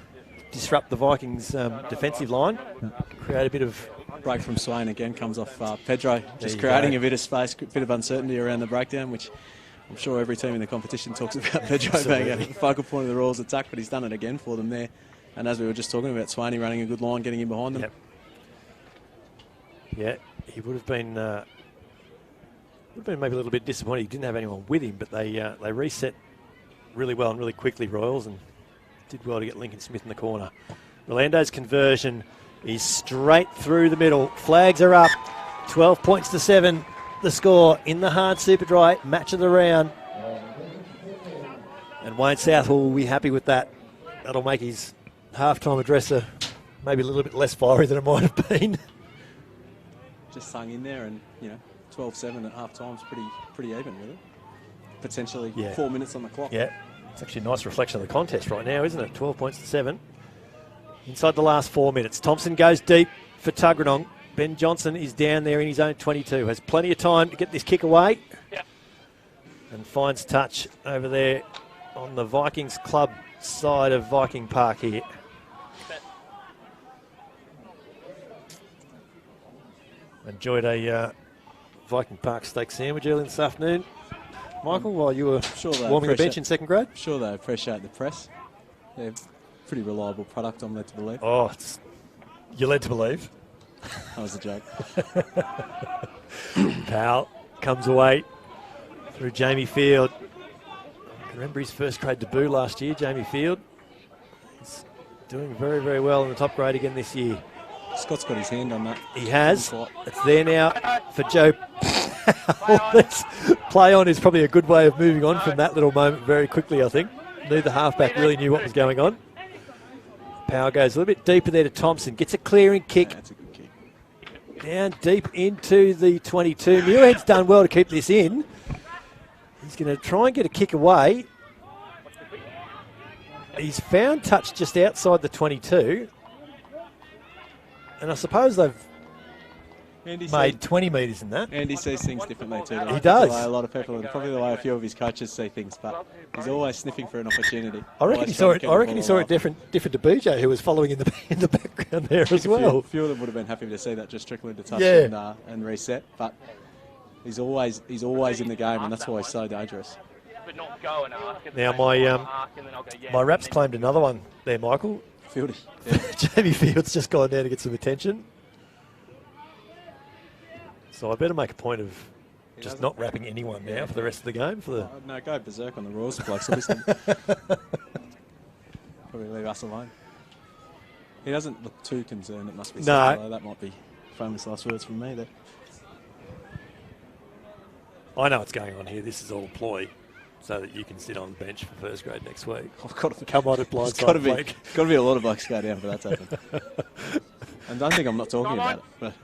Speaker 1: disrupt the Vikings' defensive line, create a bit of...
Speaker 2: Break from Swain again comes off Pedro, just creating a bit of space, a bit of uncertainty around the breakdown, which I'm sure every team in the competition talks about Pedro being a focal point of the Royals' attack, but he's done it again for them there. And as we were just talking about, Swaney running a good line, getting in behind them.
Speaker 1: Yep. Yeah, he would have been maybe a little bit disappointed he didn't have anyone with him, but they reset really well and really quickly, Royals, and did well to get Lincoln Smith in the corner. Rolando's conversion is straight through the middle. Flags are up. 12 points to 7. The score in the hard super dry match of the round. And Wayne Southwell will be happy with that. That'll make his halftime address maybe a little bit less fiery than it might have been.
Speaker 2: Just hung in there, and 12-7 at half time's pretty even, really. Potentially 4 minutes on the clock.
Speaker 1: Yeah, it's actually a nice reflection of the contest right now, isn't it? 12 points to 7. Inside the last 4 minutes. Thompson goes deep for Tuggeranong. Ben Johnson is down there in his own 22. Has plenty of time to get this kick away. Yeah. And finds touch over there on the Vikings club side of Viking Park here. Enjoyed a Viking Park steak sandwich early this afternoon, Michael, while you were warming the bench in second grade.
Speaker 2: I'm sure they appreciate the press. They're pretty reliable product, I'm led to believe.
Speaker 1: Oh, you're led to believe.
Speaker 2: That was a joke.
Speaker 1: Powell comes away through Jamie Field. Remember his first grade debut last year, Jamie Field. He's doing very, very well in the top grade again this year.
Speaker 2: Scott's got his hand on that.
Speaker 1: He has. It's there now for Joe Powell. Let's play on is probably a good way of moving on from that little moment very quickly, I think. Neither halfback really knew what was going on. Power goes a little bit deeper there to Thompson. Gets a clearing kick.
Speaker 2: Yeah, that's a good kick.
Speaker 1: Down deep into the 22. Muirhead's done well to keep this in. He's going to try and get a kick away. He's found touch just outside the 22. And I suppose they've made 20 metres in that.
Speaker 2: Andy sees things differently too.
Speaker 1: He does.
Speaker 2: The way a lot of people, and probably the way a few of his coaches see things, but he's always sniffing for an opportunity.
Speaker 1: I reckon he saw it different to BJ, who was following in the background there as well.
Speaker 2: A few of them would have been happy to see that just trickle into touch and reset, but he's always in the game, and that's why he's so dangerous.
Speaker 1: Now my Raps claimed another one there, Michael.
Speaker 2: Fieldy. Yeah.
Speaker 1: Jamie Field's just gone down to get some attention. So I better make a point of just not wrapping anyone now for the rest of the game.
Speaker 2: No, go berserk on the Royals blokes. Probably leave us alone. He doesn't look too concerned, it must be.
Speaker 1: No.
Speaker 2: That might be famous last words from me there.
Speaker 1: I know what's going on here. This is all a ploy so that you can sit on the bench for first grade next week.
Speaker 2: I've got to
Speaker 1: come on at blindside.
Speaker 2: Got to be a lot of blokes go down for that to happen. And don't think I'm not talking about it, but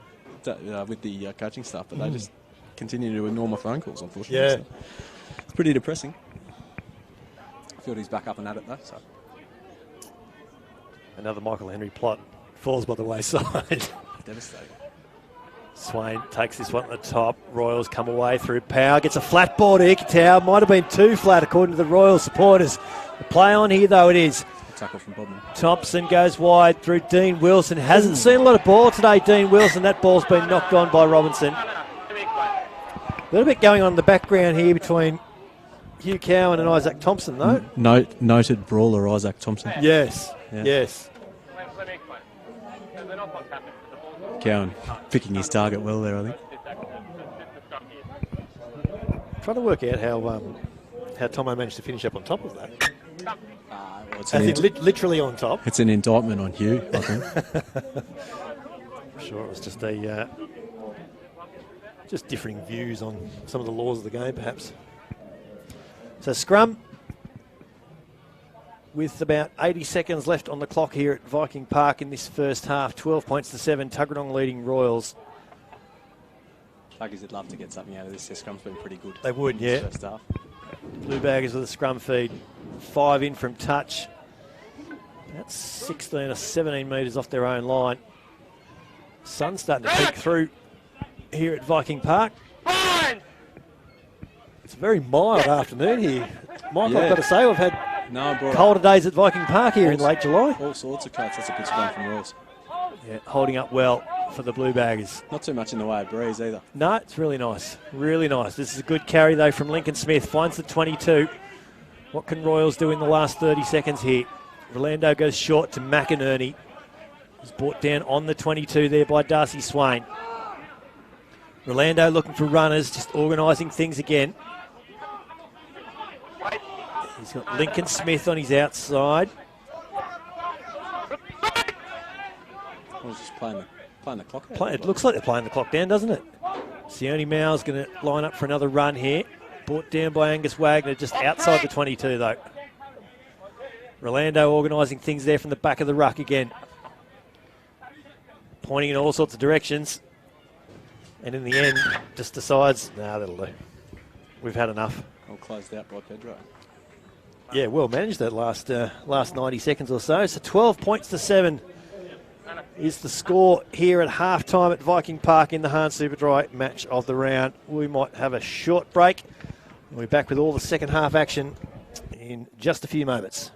Speaker 2: with the coaching staff, but they just continue to ignore my phone calls, unfortunately.
Speaker 1: Yeah,
Speaker 2: so it's pretty depressing. Fieldy's back up and at it though. So
Speaker 1: another Michael Henry plot Falls by the wayside.
Speaker 2: Devastating.
Speaker 1: Swain takes this one at the top. Royals come away through Power. Gets a flat ball to Ikitau. Might have been too flat according to the Royal supporters. The play on here though it is.
Speaker 2: Tackle from Bodman.
Speaker 1: Thompson goes wide through Dean Wilson. Hasn't seen a lot of ball today, Dean Wilson. That ball's been knocked on by Robinson. A little bit going on in the background here between Hugh Cowan and Isaac Thompson though.
Speaker 2: Noted brawler Isaac Thompson.
Speaker 1: Yes,
Speaker 2: Yeah.
Speaker 1: yes.
Speaker 2: Cowan picking his target well there, I think.
Speaker 1: Trying to work out how Tomo managed to finish up on top of that.
Speaker 2: Well,
Speaker 1: As in literally on top.
Speaker 2: it's an indictment on Hugh, I think.
Speaker 1: I'm sure it was just just differing views on some of the laws of the game, perhaps. So scrum with about 80 seconds left on the clock here at Viking Park in this first half. 12 points to 7. Tuggeranong leading Royals.
Speaker 2: Tuggies would love to get something out of this. Their scrum's been pretty good.
Speaker 1: They would,
Speaker 2: in this
Speaker 1: yeah.
Speaker 2: First half.
Speaker 1: Blue Baggers with a scrum feed. 5 in from touch. That's 16 or 17 metres off their own line. Sun's starting to peek through here at Viking Park. It's a very mild afternoon here. Michael,
Speaker 2: Yeah.
Speaker 1: I've got to say, we've had
Speaker 2: No, brought
Speaker 1: colder days at Viking Park here in late July.
Speaker 2: all sorts of cuts. That's a good scrum from Royals.
Speaker 1: Yeah, holding up well for the Blue Baggers.
Speaker 2: Not too much in the way of breeze either.
Speaker 1: No, it's really nice. Really nice. This is a good carry, though, from Lincoln Smith. Finds the 22. What can Royals do in the last 30 seconds here? Rolando goes short to McInerney. He's brought down on the 22 there by Darcy Swain. Rolando looking for runners, just organising things again. He's got Lincoln Smith on his outside.
Speaker 2: I was just playing the clock out.
Speaker 1: It looks like they're playing the clock down, doesn't it? Sione Mau's going to line up for another run here. Brought down by Angus Wagner, just outside the 22 though. Rolando organising things there from the back of the ruck again. Pointing in all sorts of directions. And in the end, just decides, nah, that'll do. We've had enough.
Speaker 2: All closed out by Pedro.
Speaker 1: Yeah, well managed that last 90 seconds or so. So 12 points to 7 is the score here at halftime at Viking Park in the Hahn Superdry match of the round. We might have a short break. We'll be back with all the second half action in just a few moments.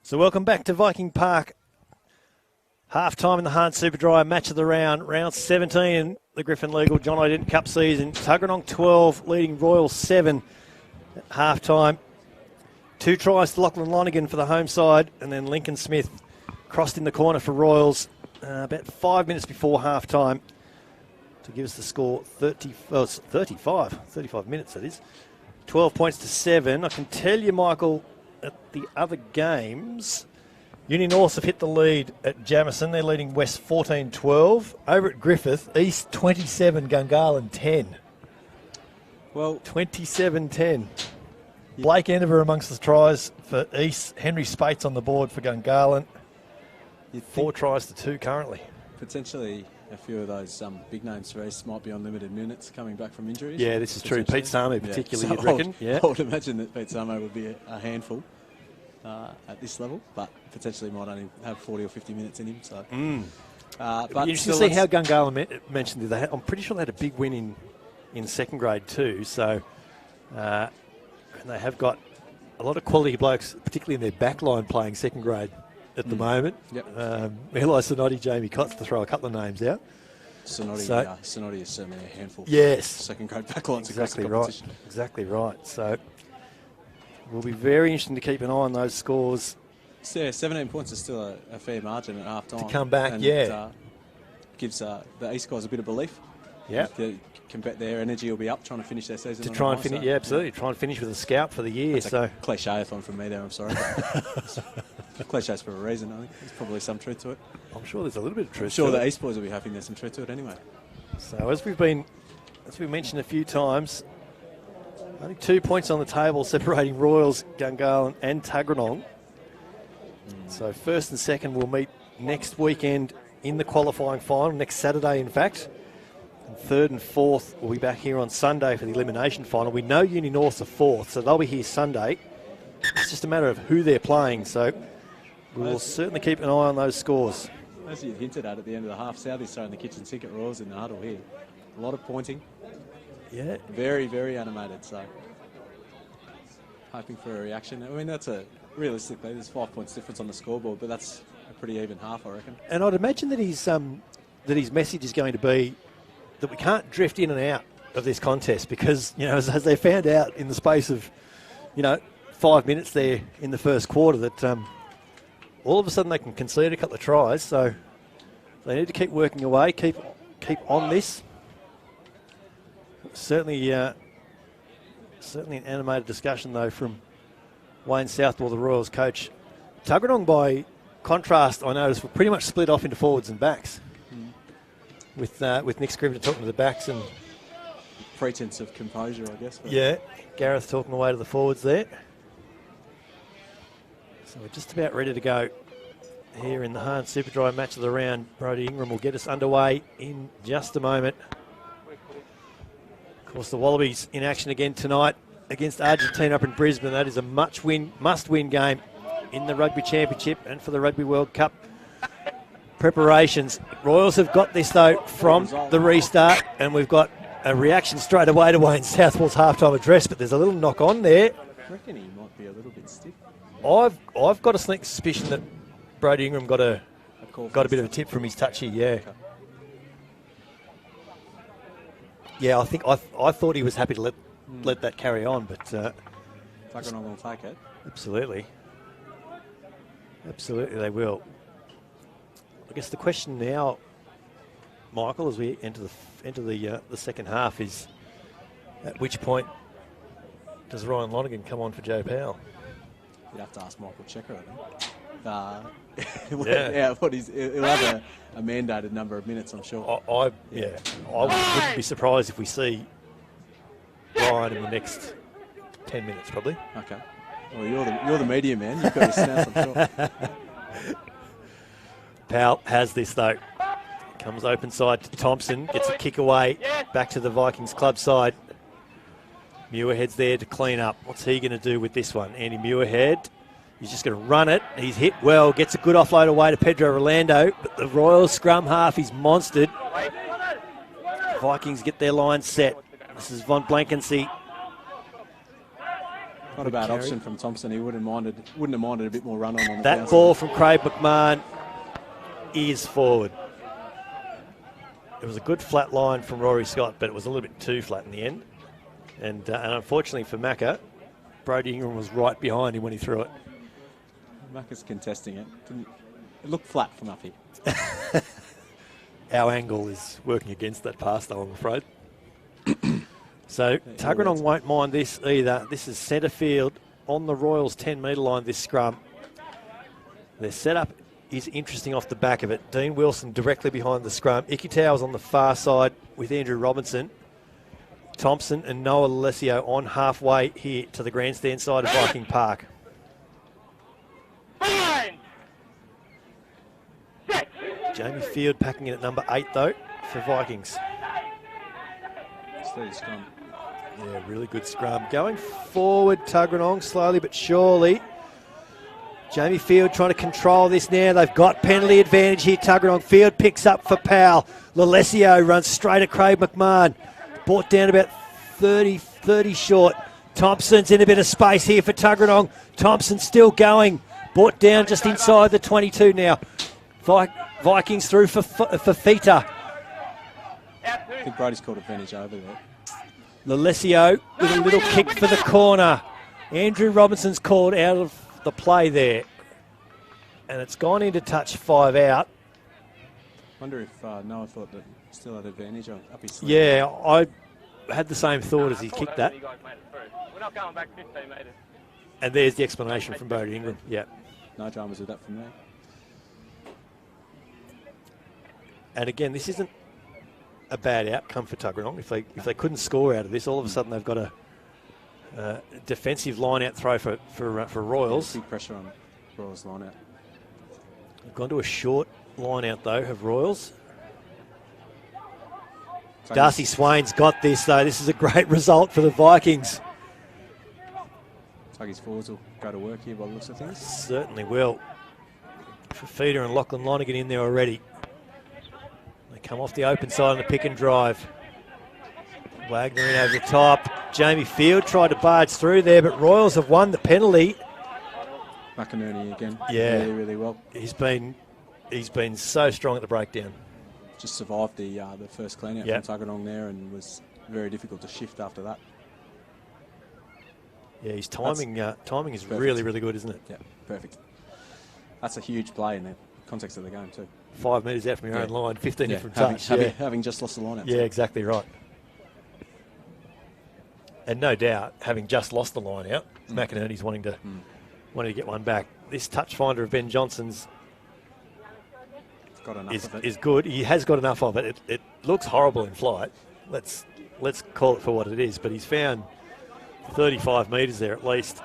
Speaker 1: So welcome back to Viking Park. Half-time in the Hart Superdry, match of the round, round 17, the Griffin Legal John Dent Cup season. Tuggeranong 12, leading Royal 7 at half-time. 2 tries to Lachlan Lonigan for the home side, and then Lincoln Smith crossed in the corner for Royals about 5 minutes before half-time to give us the score 35 minutes, that is. 12 points to 7. I can tell you, Michael, at the other games, Union North have hit the lead at Jamison. They're leading West 14-12. Over at Griffith, East 27, Gungahlin 10.
Speaker 2: Well,
Speaker 1: 27-10. Blake Endeavour amongst the tries for East. Henry Spates on the board for Gungahlin. 4 tries to 2 currently.
Speaker 2: Potentially a few of those big names for East might be on limited minutes coming back from injuries.
Speaker 1: Yeah, this is true. Pete Samo particularly,
Speaker 2: So
Speaker 1: you'd reckon.
Speaker 2: I would imagine that Pete Samo would be a handful at this level, but potentially might only have 40 or 50 minutes in him. So, but
Speaker 1: interesting to see how Gungahlin mentioned it. I'm pretty sure they had a big win in second grade too. So, and they have got a lot of quality blokes, particularly in their back line, playing second grade at the moment.
Speaker 2: Yep.
Speaker 1: Eli Sonotti, Jamie Cotts, to throw a couple of names out.
Speaker 2: Sonotti is certainly a handful.
Speaker 1: Yes.
Speaker 2: Second grade backlines
Speaker 1: Exactly
Speaker 2: across the
Speaker 1: right.
Speaker 2: competition.
Speaker 1: Exactly right. So, will be very interesting to keep an eye on those scores.
Speaker 2: So, yeah, 17 points is still a fair margin at half time.
Speaker 1: To come back,
Speaker 2: and
Speaker 1: yeah.
Speaker 2: It gives the East guys a bit of belief.
Speaker 1: Yeah.
Speaker 2: They can bet their energy will be up trying to finish their season.
Speaker 1: To
Speaker 2: on
Speaker 1: try
Speaker 2: a
Speaker 1: and
Speaker 2: high
Speaker 1: finish,
Speaker 2: start.
Speaker 1: yeah, absolutely. Try and finish with a scout for the year.
Speaker 2: That's
Speaker 1: So
Speaker 2: a cliche-a-thon from me there, I'm sorry. Cliches for a reason, I think. There's probably some truth to it.
Speaker 1: I'm sure there's a little bit of truth.
Speaker 2: I'm sure
Speaker 1: to
Speaker 2: the
Speaker 1: it.
Speaker 2: East boys will be hoping there's some truth to it anyway.
Speaker 1: So as we've mentioned a few times, only 2 points on the table separating Royals, Gungahlin and Tuggeranong. So first and second will meet next weekend in the qualifying final, next Saturday in fact. And third and fourth will be back here on Sunday for the elimination final. We know Union North's are fourth, so they'll be here Sunday. It's just a matter of who they're playing, so we will certainly keep an eye on those scores.
Speaker 2: As you hinted at the end of the half, Southie's throwing the kitchen sink at Royals in the huddle here. A lot of pointing.
Speaker 1: Yeah.
Speaker 2: Very, very animated, so hoping for a reaction. I mean, realistically, there's 5 points difference on the scoreboard, but that's a pretty even half, I reckon.
Speaker 1: And I'd imagine that his message is going to be that we can't drift in and out of this contest because, as they found out in the space of, 5 minutes there in the first quarter that all of a sudden they can concede a couple of tries. So they need to keep working away, keep on this. Certainly an animated discussion, though, from Wayne Southwell, the Royals coach. Tuggeranong, by contrast, I noticed, were pretty much split off into forwards and backs. With Nick Scrivener talking to the backs and
Speaker 2: Pretense of composure, I guess.
Speaker 1: Yeah, Gareth talking away to the forwards there. So we're just about ready to go here in the Hart Superdry match of the round. Brodie Ingram will get us underway in just a moment. Of course, the Wallabies in action again tonight against Argentina up in Brisbane. That is a must-win game in the Rugby Championship and for the Rugby World Cup preparations. Royals have got this, though, from the restart, and we've got a reaction straight away to Wayne Southwell's halftime address, but there's a little knock on there.
Speaker 2: I reckon he might be a little bit stiff.
Speaker 1: I've got a sneaking suspicion that Brodie Ingram got a bit of a tip from his touchy, yeah.
Speaker 2: Okay.
Speaker 1: Yeah, I thought he was happy to let that carry on, but
Speaker 2: Tuggeranong will take it.
Speaker 1: Absolutely they will. I guess the question now, Michael, as we enter the second half, is at which point does Ryan Lonigan come on for Joe Powell?
Speaker 2: You'd have to ask Michael Checker, I think. He'll have a mandated number of minutes, I'm sure.
Speaker 1: I wouldn't be surprised if we see Ryan in the next 10 minutes, probably.
Speaker 2: Okay. Well, you're the media man. You've got your stance, I'm sure.
Speaker 1: Powell has this, though. Comes open side to Thompson. Gets a kick away back to the Vikings club side. Muirhead's there to clean up. What's he going to do with this one? Andy Muirhead. He's just going to run it. He's hit well. Gets a good offload away to Pedro Rolando. But the Royal scrum half is monstered. Vikings get their line set. This is Von Blankensee.
Speaker 2: Not a bad option from Thompson. He wouldn't have minded a bit more run on the
Speaker 1: That ball from Craig McMahon is forward. It was a good flat line from Rory Scott, but it was a little bit too flat in the end. And unfortunately for Macca, Brody Ingram was right behind him when he threw it.
Speaker 2: Macca's contesting it. It looked flat from up here.
Speaker 1: Our angle is working against that pass, though, I'm afraid. So Tuggeranong won't mind this either. This is centre field on the Royals 10-metre line, this scrum. Their setup is interesting off the back of it. Dean Wilson directly behind the scrum. Ikitau's on the far side with Andrew Robinson. Thompson and Noah Alessio on halfway here to the grandstand side of Viking Park. Jamie Field packing in at number 8, though, for Vikings.
Speaker 2: Steady scrum.
Speaker 1: Yeah, really good scrum. Going forward, Tuggeranong, slowly but surely. Jamie Field trying to control this now. They've got penalty advantage here. Tuggeranong. Field picks up for Powell. Lalesio runs straight at Craig McMahon. Brought down about 30 short. Thompson's in a bit of space here for Tuggeranong. Thompson still going. Brought down just inside the 22 now. Vikings through for Fita.
Speaker 2: I think Brody's called advantage over there.
Speaker 1: Lalesio with a little kick for the corner. Andrew Robinson's called out of the play there. And it's gone into touch 5 out.
Speaker 2: Wonder if Noah thought that still had advantage up his sleeve.
Speaker 1: Yeah, I had the same thought as he kicked that.
Speaker 3: We're not going back 15 metres.
Speaker 1: And there's the explanation from Brody Ingram. Yeah.
Speaker 2: No dramas with that from me.
Speaker 1: And again, this isn't a bad outcome for Tuggeranong. If they couldn't score out of this, all of a sudden they've got a defensive line-out throw for Royals.
Speaker 2: Big pressure on Royals line-out.
Speaker 1: They've gone to a short line-out, though, of Royals. Darcy Swain's got this, though. This is a great result for the Vikings.
Speaker 2: Tuggy's forwards will go to work here by the looks of things.
Speaker 1: Certainly will. Fafita and Lachlan Lonergan in there already. They come off the open side on the pick and drive. Wagner in over the top. Jamie Field tried to barge through there, but Royals have won the penalty.
Speaker 2: McInerney again.
Speaker 1: Yeah.
Speaker 2: Really, really well.
Speaker 1: He's been so strong at the breakdown.
Speaker 2: Just survived the first clean out from Tuggeranong there and was very difficult to shift after that.
Speaker 1: Yeah, his timing is
Speaker 2: perfect.
Speaker 1: really, really good, isn't it?
Speaker 2: Yeah, perfect. That's a huge play in the context of the game too.
Speaker 1: 5 metres out from your own line, 15
Speaker 2: yeah,
Speaker 1: from touch.
Speaker 2: Having just lost the line out.
Speaker 1: Yeah, exactly right. And no doubt, having just lost the line out, McInerney's wanting to get one back. This touch finder of Ben Johnson's
Speaker 2: got enough of it.
Speaker 1: Is good. He has got enough of it. It looks horrible in flight. Let's call it for what it is. But he's found 35 metres there at least,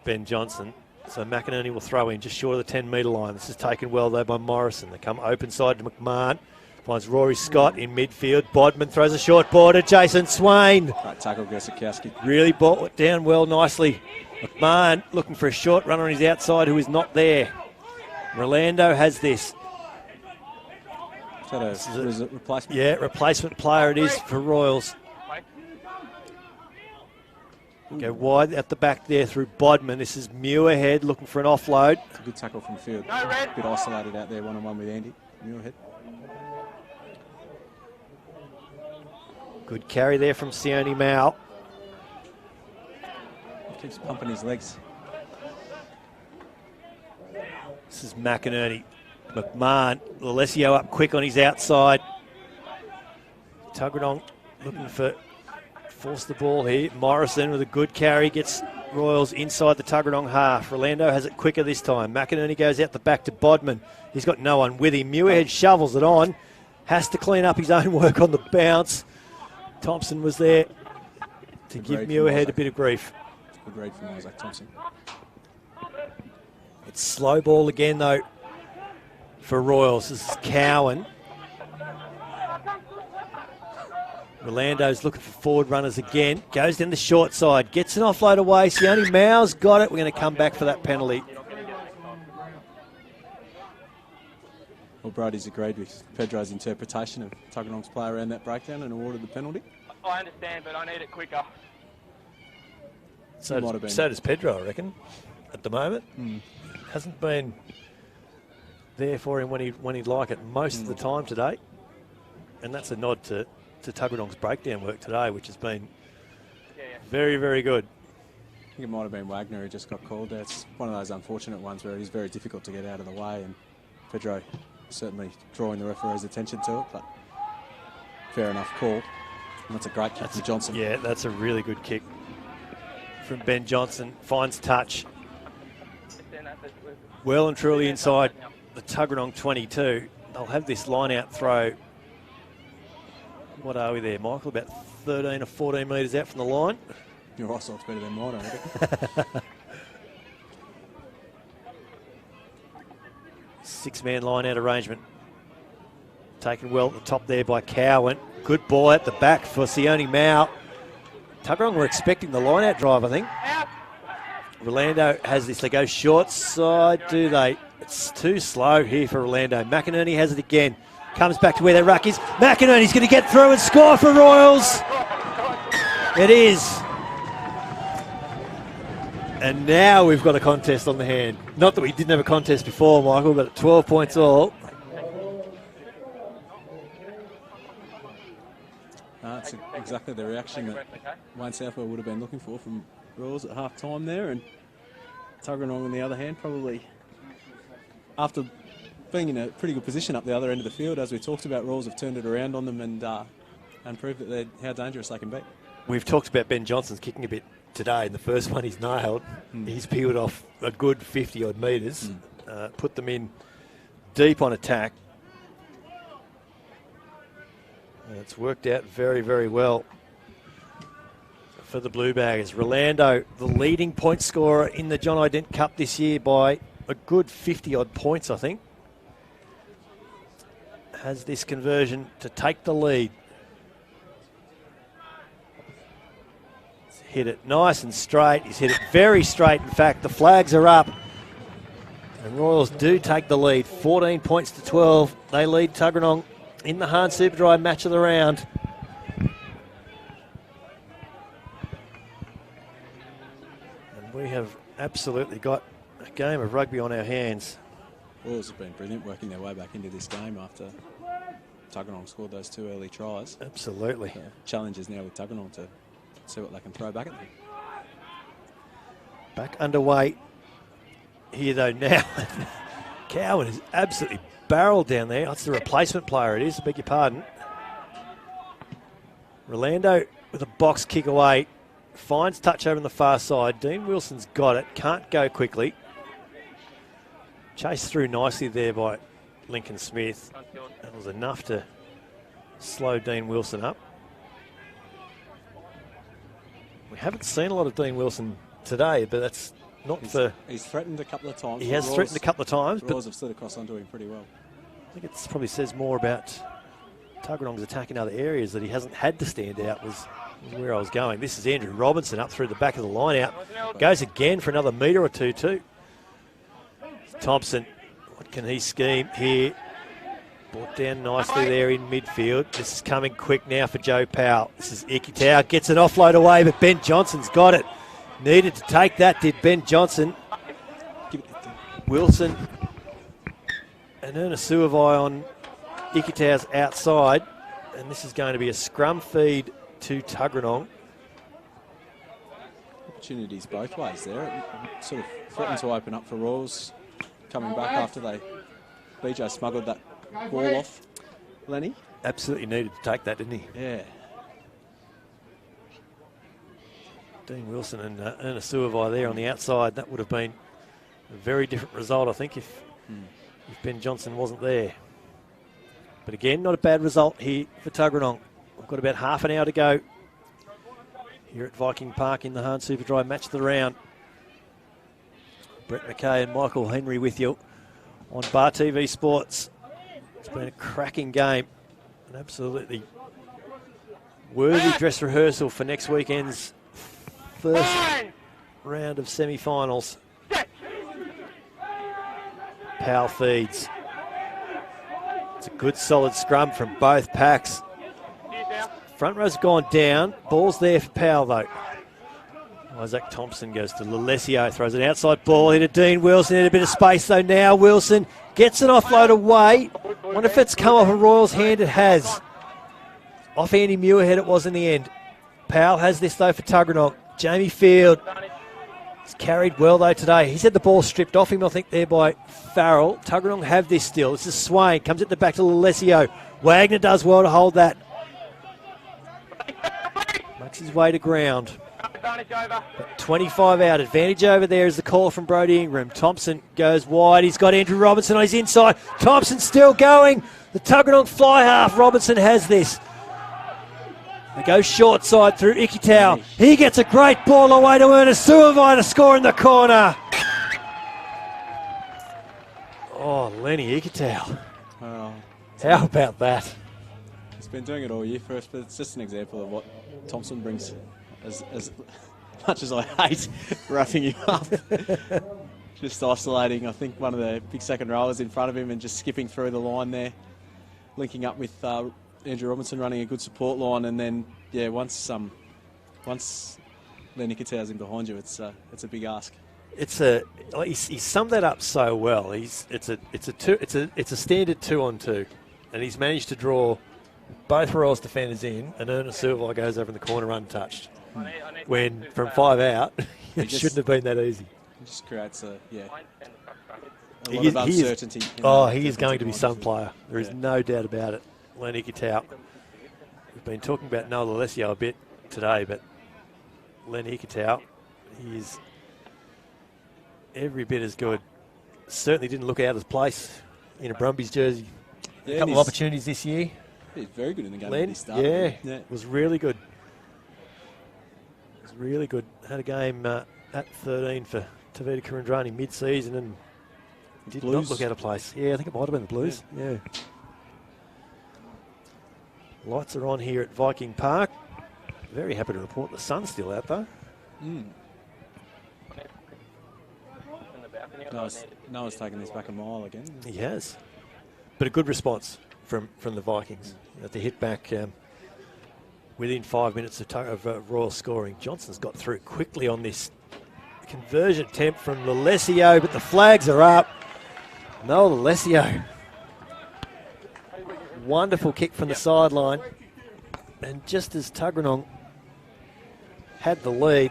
Speaker 1: Ben Johnson. So McInerney will throw in just short of the 10-metre line. This is taken well, though, by Morrison. They come open side to McMahon. Finds Rory Scott in midfield. Bodman throws a short ball to Jason Swain.
Speaker 2: Right tackle, Gersakowski.
Speaker 1: Really brought it down well nicely. McMahon looking for a short runner on his outside who is not there. Rolando has this.
Speaker 2: Is that a replacement?
Speaker 1: Yeah, replacement player it is for Royals. Go wide at the back there through Bodman. This is Muirhead looking for an offload.
Speaker 2: It's a good tackle from Field. A bit isolated out there, one-on-one with Andy. Muirhead.
Speaker 1: Good carry there from Sione Mao.
Speaker 2: Keeps pumping his legs.
Speaker 1: This is McInerney. McMahon. Lalesio up quick on his outside. Tuggeranong looking for force the ball here. Morrison with a good carry gets Royals inside the Tuggeranong half. Rolando has it quicker this time. McInerney goes out the back to Bodman. He's got no one with him. Muirhead shovels it on. Has to clean up his own work on the bounce. Thompson was there to give Muirhead a bit of grief.
Speaker 2: Good read from Isaac Thompson.
Speaker 1: It's slow ball again, though, for Royals. This is Cowan. Rolando's looking for forward runners again. Goes down the short side. Gets an offload away. Sione Mao's got it. We're going to come back for that penalty.
Speaker 2: Well, Brody's agreed with Pedro's interpretation of Tuggeranong's play around that breakdown and awarded the penalty.
Speaker 3: I understand, but I need it quicker.
Speaker 1: So does Pedro, I reckon, at the moment. Hasn't been there for him when he'd like it most of the time today. And that's a nod to Tuggeranong's breakdown work today, which has been very, very good.
Speaker 2: I think it might have been Wagner who just got called there. It's one of those unfortunate ones where it is very difficult to get out of the way, and Pedro certainly drawing the referee's attention to it, but fair enough call. And that's a great kick from Johnson.
Speaker 1: Yeah, that's a really good kick from Ben Johnson. Finds touch. Well and truly inside the Tuggeranong 22. They'll have this line-out throw. What are we there, Michael? About 13 or 14 metres out from the line.
Speaker 2: Your eyesight's better than mine, I reckon.
Speaker 1: Six-man line-out arrangement. Taken well at the top there by Cowan. Good ball at the back for Sione Mao. Tuggeranong were expecting the line-out drive, I think. Rolando has this. They go short side, do they? It's too slow here for Rolando. McInerney has it again. Comes back to where their ruck is. McInerney's going to get through and score for Royals. It is. And now we've got a contest on the hand. Not that we didn't have a contest before, Michael, but 12 points all.
Speaker 2: That's exactly the reaction that Wayne Southwell would have been looking for from Royals at half-time there. And Tuggeranong, on the other hand, probably after being in a pretty good position up the other end of the field, as we talked about, Royals have turned it around on them and proved that they're how dangerous they can be.
Speaker 1: We've talked about Ben Johnson's kicking a bit today. In the first one he's nailed. He's peeled off a good 50-odd metres, put them in deep on attack. And it's worked out very, very well for the Blue Baggers. Rolando, the leading point scorer in the John Dent Cup this year by a good 50-odd points, I think. Has this conversion to take the lead. He's hit it nice and straight. He's hit it very straight. In fact, the flags are up. And Royals do take the lead. 14 points to 12. They lead Tuggeranong in the Hahn Superdry match of the round. And we have absolutely got a game of rugby on our hands.
Speaker 2: Royals have been brilliant working their way back into this game after Tuggeranong scored those two early tries.
Speaker 1: Absolutely.
Speaker 2: The challenge is now with Tuggeranong to see what they can throw back at them.
Speaker 1: Back underway here though now. Cowan is absolutely barreled down there. That's the replacement player it is, I beg your pardon. Rolando with a box kick away. Finds touch over on the far side. Dean Wilson's got it. Can't go quickly. Chased through nicely there by Lincoln Smith. That was enough to slow Dean Wilson up. We haven't seen a lot of Dean Wilson today, but that's not for...
Speaker 2: He's threatened a couple of times.
Speaker 1: He has threatened a couple of times, but
Speaker 2: Royals have slid across onto him pretty well.
Speaker 1: I think it probably says more about Tuggeranong's attack in other areas that he hasn't had to stand out was where I was going. This is Andrew Robinson up through the back of the line out. Goes again for another metre or two too. Thompson, what can he scheme here? Brought down nicely there in midfield. This is coming quick now for Joe Powell. This is Ikitau, gets an offload away, but Ben Johnson's got it. Needed to take that, did Ben Johnson. Wilson and Ernest-Suavai on Ikitau's outside. And this is going to be a scrum feed to Tuggeranong.
Speaker 2: Opportunities both ways there. It sort of threatened to open up for Royals coming back after BJ smuggled that ball off Lenny.
Speaker 1: Absolutely needed to take that, didn't he?
Speaker 2: Yeah.
Speaker 1: Dean Wilson and Ernest-Suavai there on the outside. That would have been a very different result, I think, if Ben Johnson wasn't there. But again, not a bad result here for Tuggeranong. We've got about half an hour to go here at Viking Park in the Hahn Superdry match of the round. Brett McKay and Michael Henry with you on Bar TV Sports. It's been a cracking game. An absolutely worthy dress rehearsal for next weekend's first round of semi-finals. Powell feeds. It's a good solid scrum from both packs. Front row's gone down. Ball's there for Powell though. Isaac Thompson goes to Lalesio, throws an outside ball into Dean Wilson in a bit of space though now. Wilson gets an offload away. Wonder if it's come off a Royals hand. It has. Off Andy Muirhead it was in the end. Powell has this though for Tuggeranong. Jamie Field. He's carried well though today. He's had the ball stripped off him, I think, there by Farrell. Tuggeranong have this still. This is Swain. Comes at the back to Lalesio. Wagner does well to hold that. Makes his way to ground. But 25 out. Advantage over there is the call from Brodie Ingram. Thompson goes wide. He's got Andrew Robinson on his inside. Thompson still going. The Tuggeranong fly half. Robinson has this. They go short side through Ikitau. He gets a great ball away to Ernest Suavai to score in the corner. Oh, Lenny Ikitau.
Speaker 2: Well,
Speaker 1: how about that?
Speaker 2: He's been doing it all year for us, but it's just an example of what Thompson brings. As much as I hate roughing him up, just isolating, I think, one of the big second rowers in front of him and just skipping through the line there, linking up with Andrew Robinson running a good support line, and then once Lenny Ikitau's in behind you, it's a big ask.
Speaker 1: He summed that up so well. It's a standard 2-on-2, and he's managed to draw both Royals defenders in, and Ernest Suavai goes over in the corner untouched. When from 5 out, it shouldn't have been that easy.
Speaker 2: It just creates a lot of uncertainty.
Speaker 1: He is going to be some player. There is no doubt about it. Lenny Ikitau. We've been talking about Noah Lalesio a bit today, but Lenny Ikitau, he is every bit as good. Certainly didn't look out of place in a Brumbies jersey. A couple of opportunities this year.
Speaker 2: He's very good in the game.
Speaker 1: Len, yeah, was really good. Was really good. Had a game at 13 for Tavita Kurandrani mid-season and did not look out of place. Yeah, I think it might have been the Blues. Yeah. Lights are on here at Viking Park. Very happy to report the sun's still out though.
Speaker 2: Noah's taken this back a mile again.
Speaker 1: He has. But a good response from the Vikings. To hit back within 5 minutes of Royal scoring. Johnson's got through quickly on this conversion attempt from Lalesio, but the flags are up. Noah Lalesio. Wonderful kick from the sideline. And just as Tuggeranong had the lead,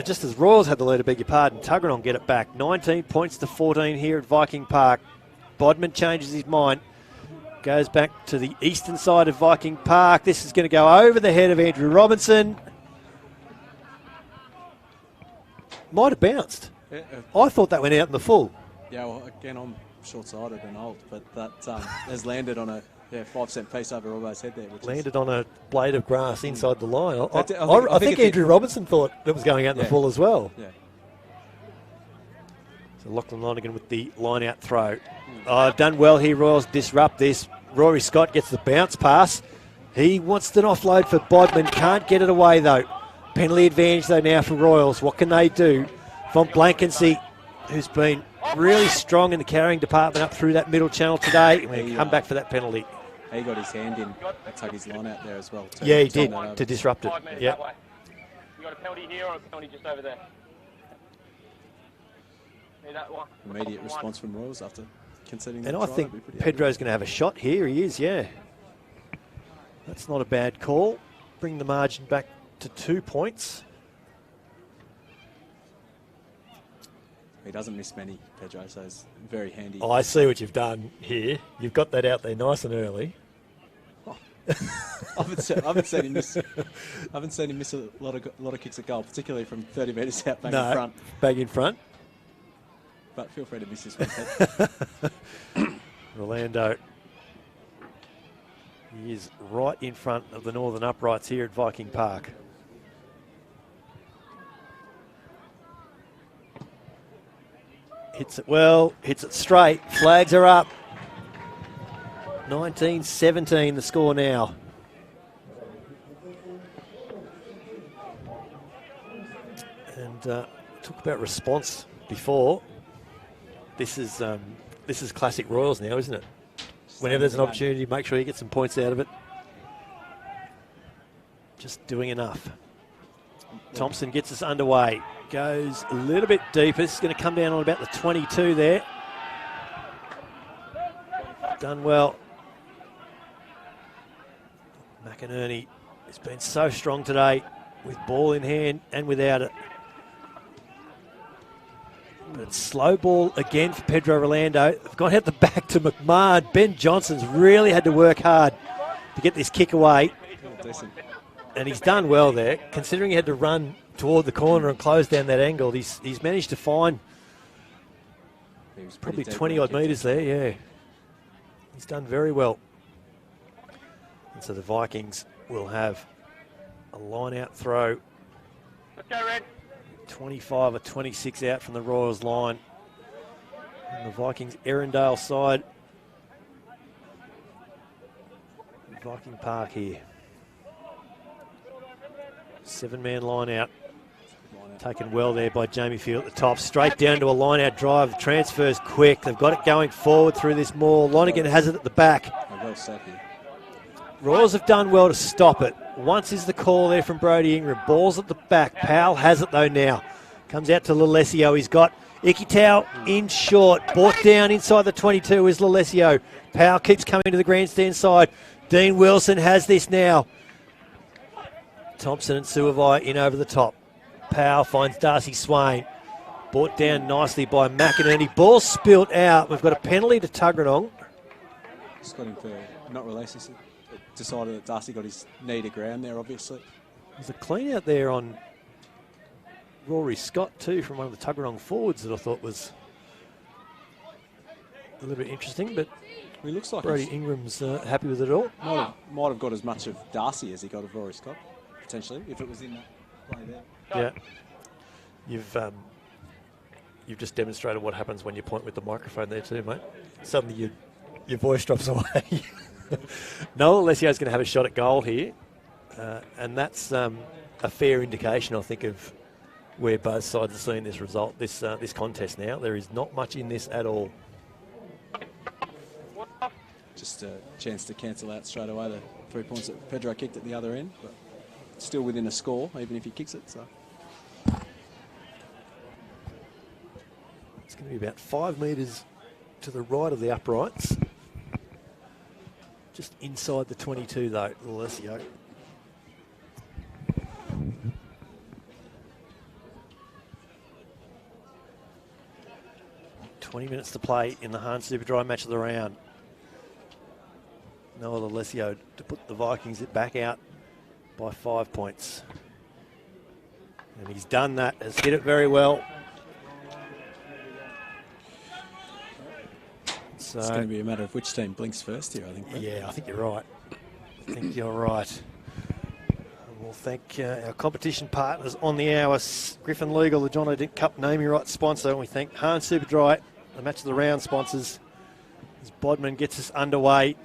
Speaker 1: just as Royals had the lead, I beg your pardon, Tuggeranong get it back. 19 points to 14 here at Viking Park. Bodman changes his mind. Goes back to the eastern side of Viking Park. This is going to go over the head of Andrew Robinson. Might have bounced. I thought that went out in the full.
Speaker 2: Yeah, well, again, I'm short-sighted and old, but that has landed on a 5-cent piece over Robbo's head there. Landed
Speaker 1: on a blade of grass inside the line. I think Andrew Robinson thought it was going out in the full as well.
Speaker 2: Yeah.
Speaker 1: So Lachlan Lonergan with the line-out throw. Done well here, Royals disrupt this. Rory Scott gets the bounce pass. He wants an offload for Bodman. Can't get it away, though. Penalty advantage, though, now for Royals. What can they do? Von Blankensee, who's been really strong in the carrying department up through that middle channel today. He come back for that penalty.
Speaker 2: He got his hand in and tugged his line out there as well.
Speaker 1: Yeah, he did, to disrupt it. Yeah.
Speaker 3: You got a penalty here or a penalty just over there? That one.
Speaker 2: Immediate response from Royals after conceding that.
Speaker 1: And I think Pedro's going to have a shot here. He is, yeah. That's not a bad call. Bring the margin back to 2 points.
Speaker 2: He doesn't miss many, Pedro, so it's very handy.
Speaker 1: I see what you've done here. You've got that out there nice and early.
Speaker 2: I haven't seen him miss. I haven't seen him miss a lot of kicks at goal, particularly from 30 metres out back in front.
Speaker 1: Back in front.
Speaker 2: But feel free to miss this one.
Speaker 1: Rolando. He is right in front of the Northern uprights here at Viking Park. Hits it well, hits it straight. Flags are up. 19-17 the score now. And talk about response before. This is classic Royals now, isn't it? Whenever there's an opportunity, make sure you get some points out of it. Just doing enough. Thompson gets us underway. Goes a little bit deeper. It's going to come down on about the 22 there. Done well. McInerney has been so strong today with ball in hand and without it. But slow ball again for Pedro Rolando. They've gone out the back to McMahon. Ben Johnson's really had to work hard to get this kick away.
Speaker 2: Decent.
Speaker 1: And he's done well there, considering he had to run toward the corner and close down that angle. He's managed to find probably 20-odd metres there, yeah. He's done very well. And so the Vikings will have a line-out throw.
Speaker 3: Let's go, Red.
Speaker 1: 25 or 26 out from the Royals line. And the Vikings Erindale side. Viking Park here. 7-man line out. Taken well there by Jamie Field at the top. Straight down to a line out drive. Transfers quick. They've got it going forward through this maul. Lonergan has it at the back.
Speaker 2: Well set here.
Speaker 1: Royals have done well to stop it. Once is the call there from Brody Ingram. Ball's at the back. Powell has it though now. Comes out to Lalesio. He's got Ikitau in short. Brought down inside the 22 is Lalesio. Powell keeps coming to the grandstand side. Dean Wilson has this now. Thompson and Suavai in over the top. Powell finds Darcy Swain. Brought down nicely by McInerney. Ball spilt out. We've got a penalty to Tuggeranong.
Speaker 2: Just got him for not releasing. Decided that Darcy got his knee to ground there, obviously.
Speaker 1: There's a clean out there on Rory Scott too from one of the Tuggeranong forwards that I thought was a little bit interesting, but
Speaker 2: He looks like
Speaker 1: Brody Ingram's happy with it all.
Speaker 2: Might have got as much of Darcy as he got of Rory Scott, potentially, if it was in that play there.
Speaker 1: Yeah. You've just demonstrated what happens when you point with the microphone there too, mate. Suddenly your voice drops away. Noel Alessio's going to have a shot at goal here, and that's a fair indication, I think, of where both sides are seeing this result, this contest now. There is not much in this at all.
Speaker 2: Just a chance to cancel out straight away the 3 points that Pedro kicked at the other end, but still within a score, even if he kicks it. So
Speaker 1: it's going to be about 5 metres to the right of the uprights. Just inside the 22 though, Alessio. $20 minutes to play in the Hahn Superdry match of the round. Noel Alessio to put the Vikings back out by 5 points. And he's done that, has hit it very well. So,
Speaker 2: it's going to be a matter of which team blinks first here, I think.
Speaker 1: Yeah, I think you're right. I think you're right. And we'll thank our competition partners on the hour, Griffin Legal, the John O'Dent Cup naming rights sponsor, and we thank Hahn Superdry, the match of the round sponsors, as Bodman gets us underway.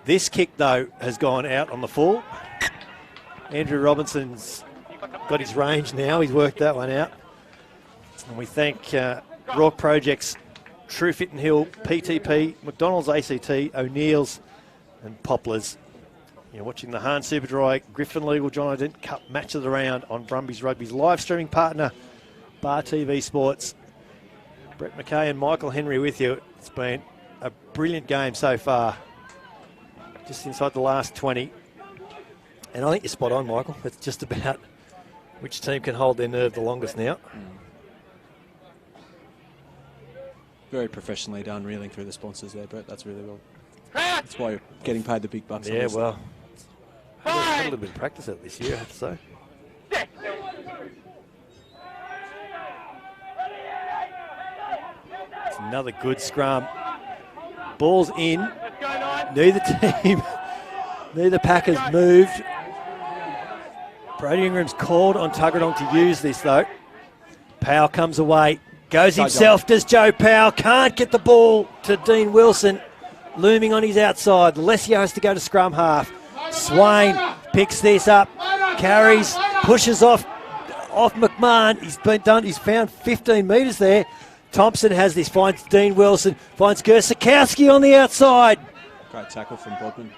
Speaker 1: This kick, though, has gone out on the full. Andrew Robinson's got his range now. He's worked that one out. And we thank Rourke Projects, True Fit and Hill, PTP, McDonald's ACT, O'Neill's and Poplars. You're watching the Hahn Superdry Griffin Legal John O'Dent Cup match of the round on Brumbies Rugby's live streaming partner, Bar TV Sports. Brett McKay and Michael Henry with you. It's been a brilliant game so far. Just inside the last 20. And I think you're spot on, Michael. It's just about which team can hold their nerve the longest now.
Speaker 2: Very professionally done, reeling through the sponsors there, Brett. That's really well. That's why you're getting paid the big bucks.
Speaker 1: Yeah, well, had a little bit of practice at this year, I have to say. It's another good scrum. Ball's in. Neither pack has moved. Brody Ingram's called on Tuggeranong to use this, though. Powell comes away. Goes himself, does Joe Powell. Can't get the ball to Dean Wilson. Looming on his outside. Alessio has to go to scrum half. Swain picks this up. Carries, pushes off McMahon. He's found 15 metres there. Thompson has this, finds Dean Wilson, finds Gersakowski on the outside.
Speaker 2: Great tackle from Bodman.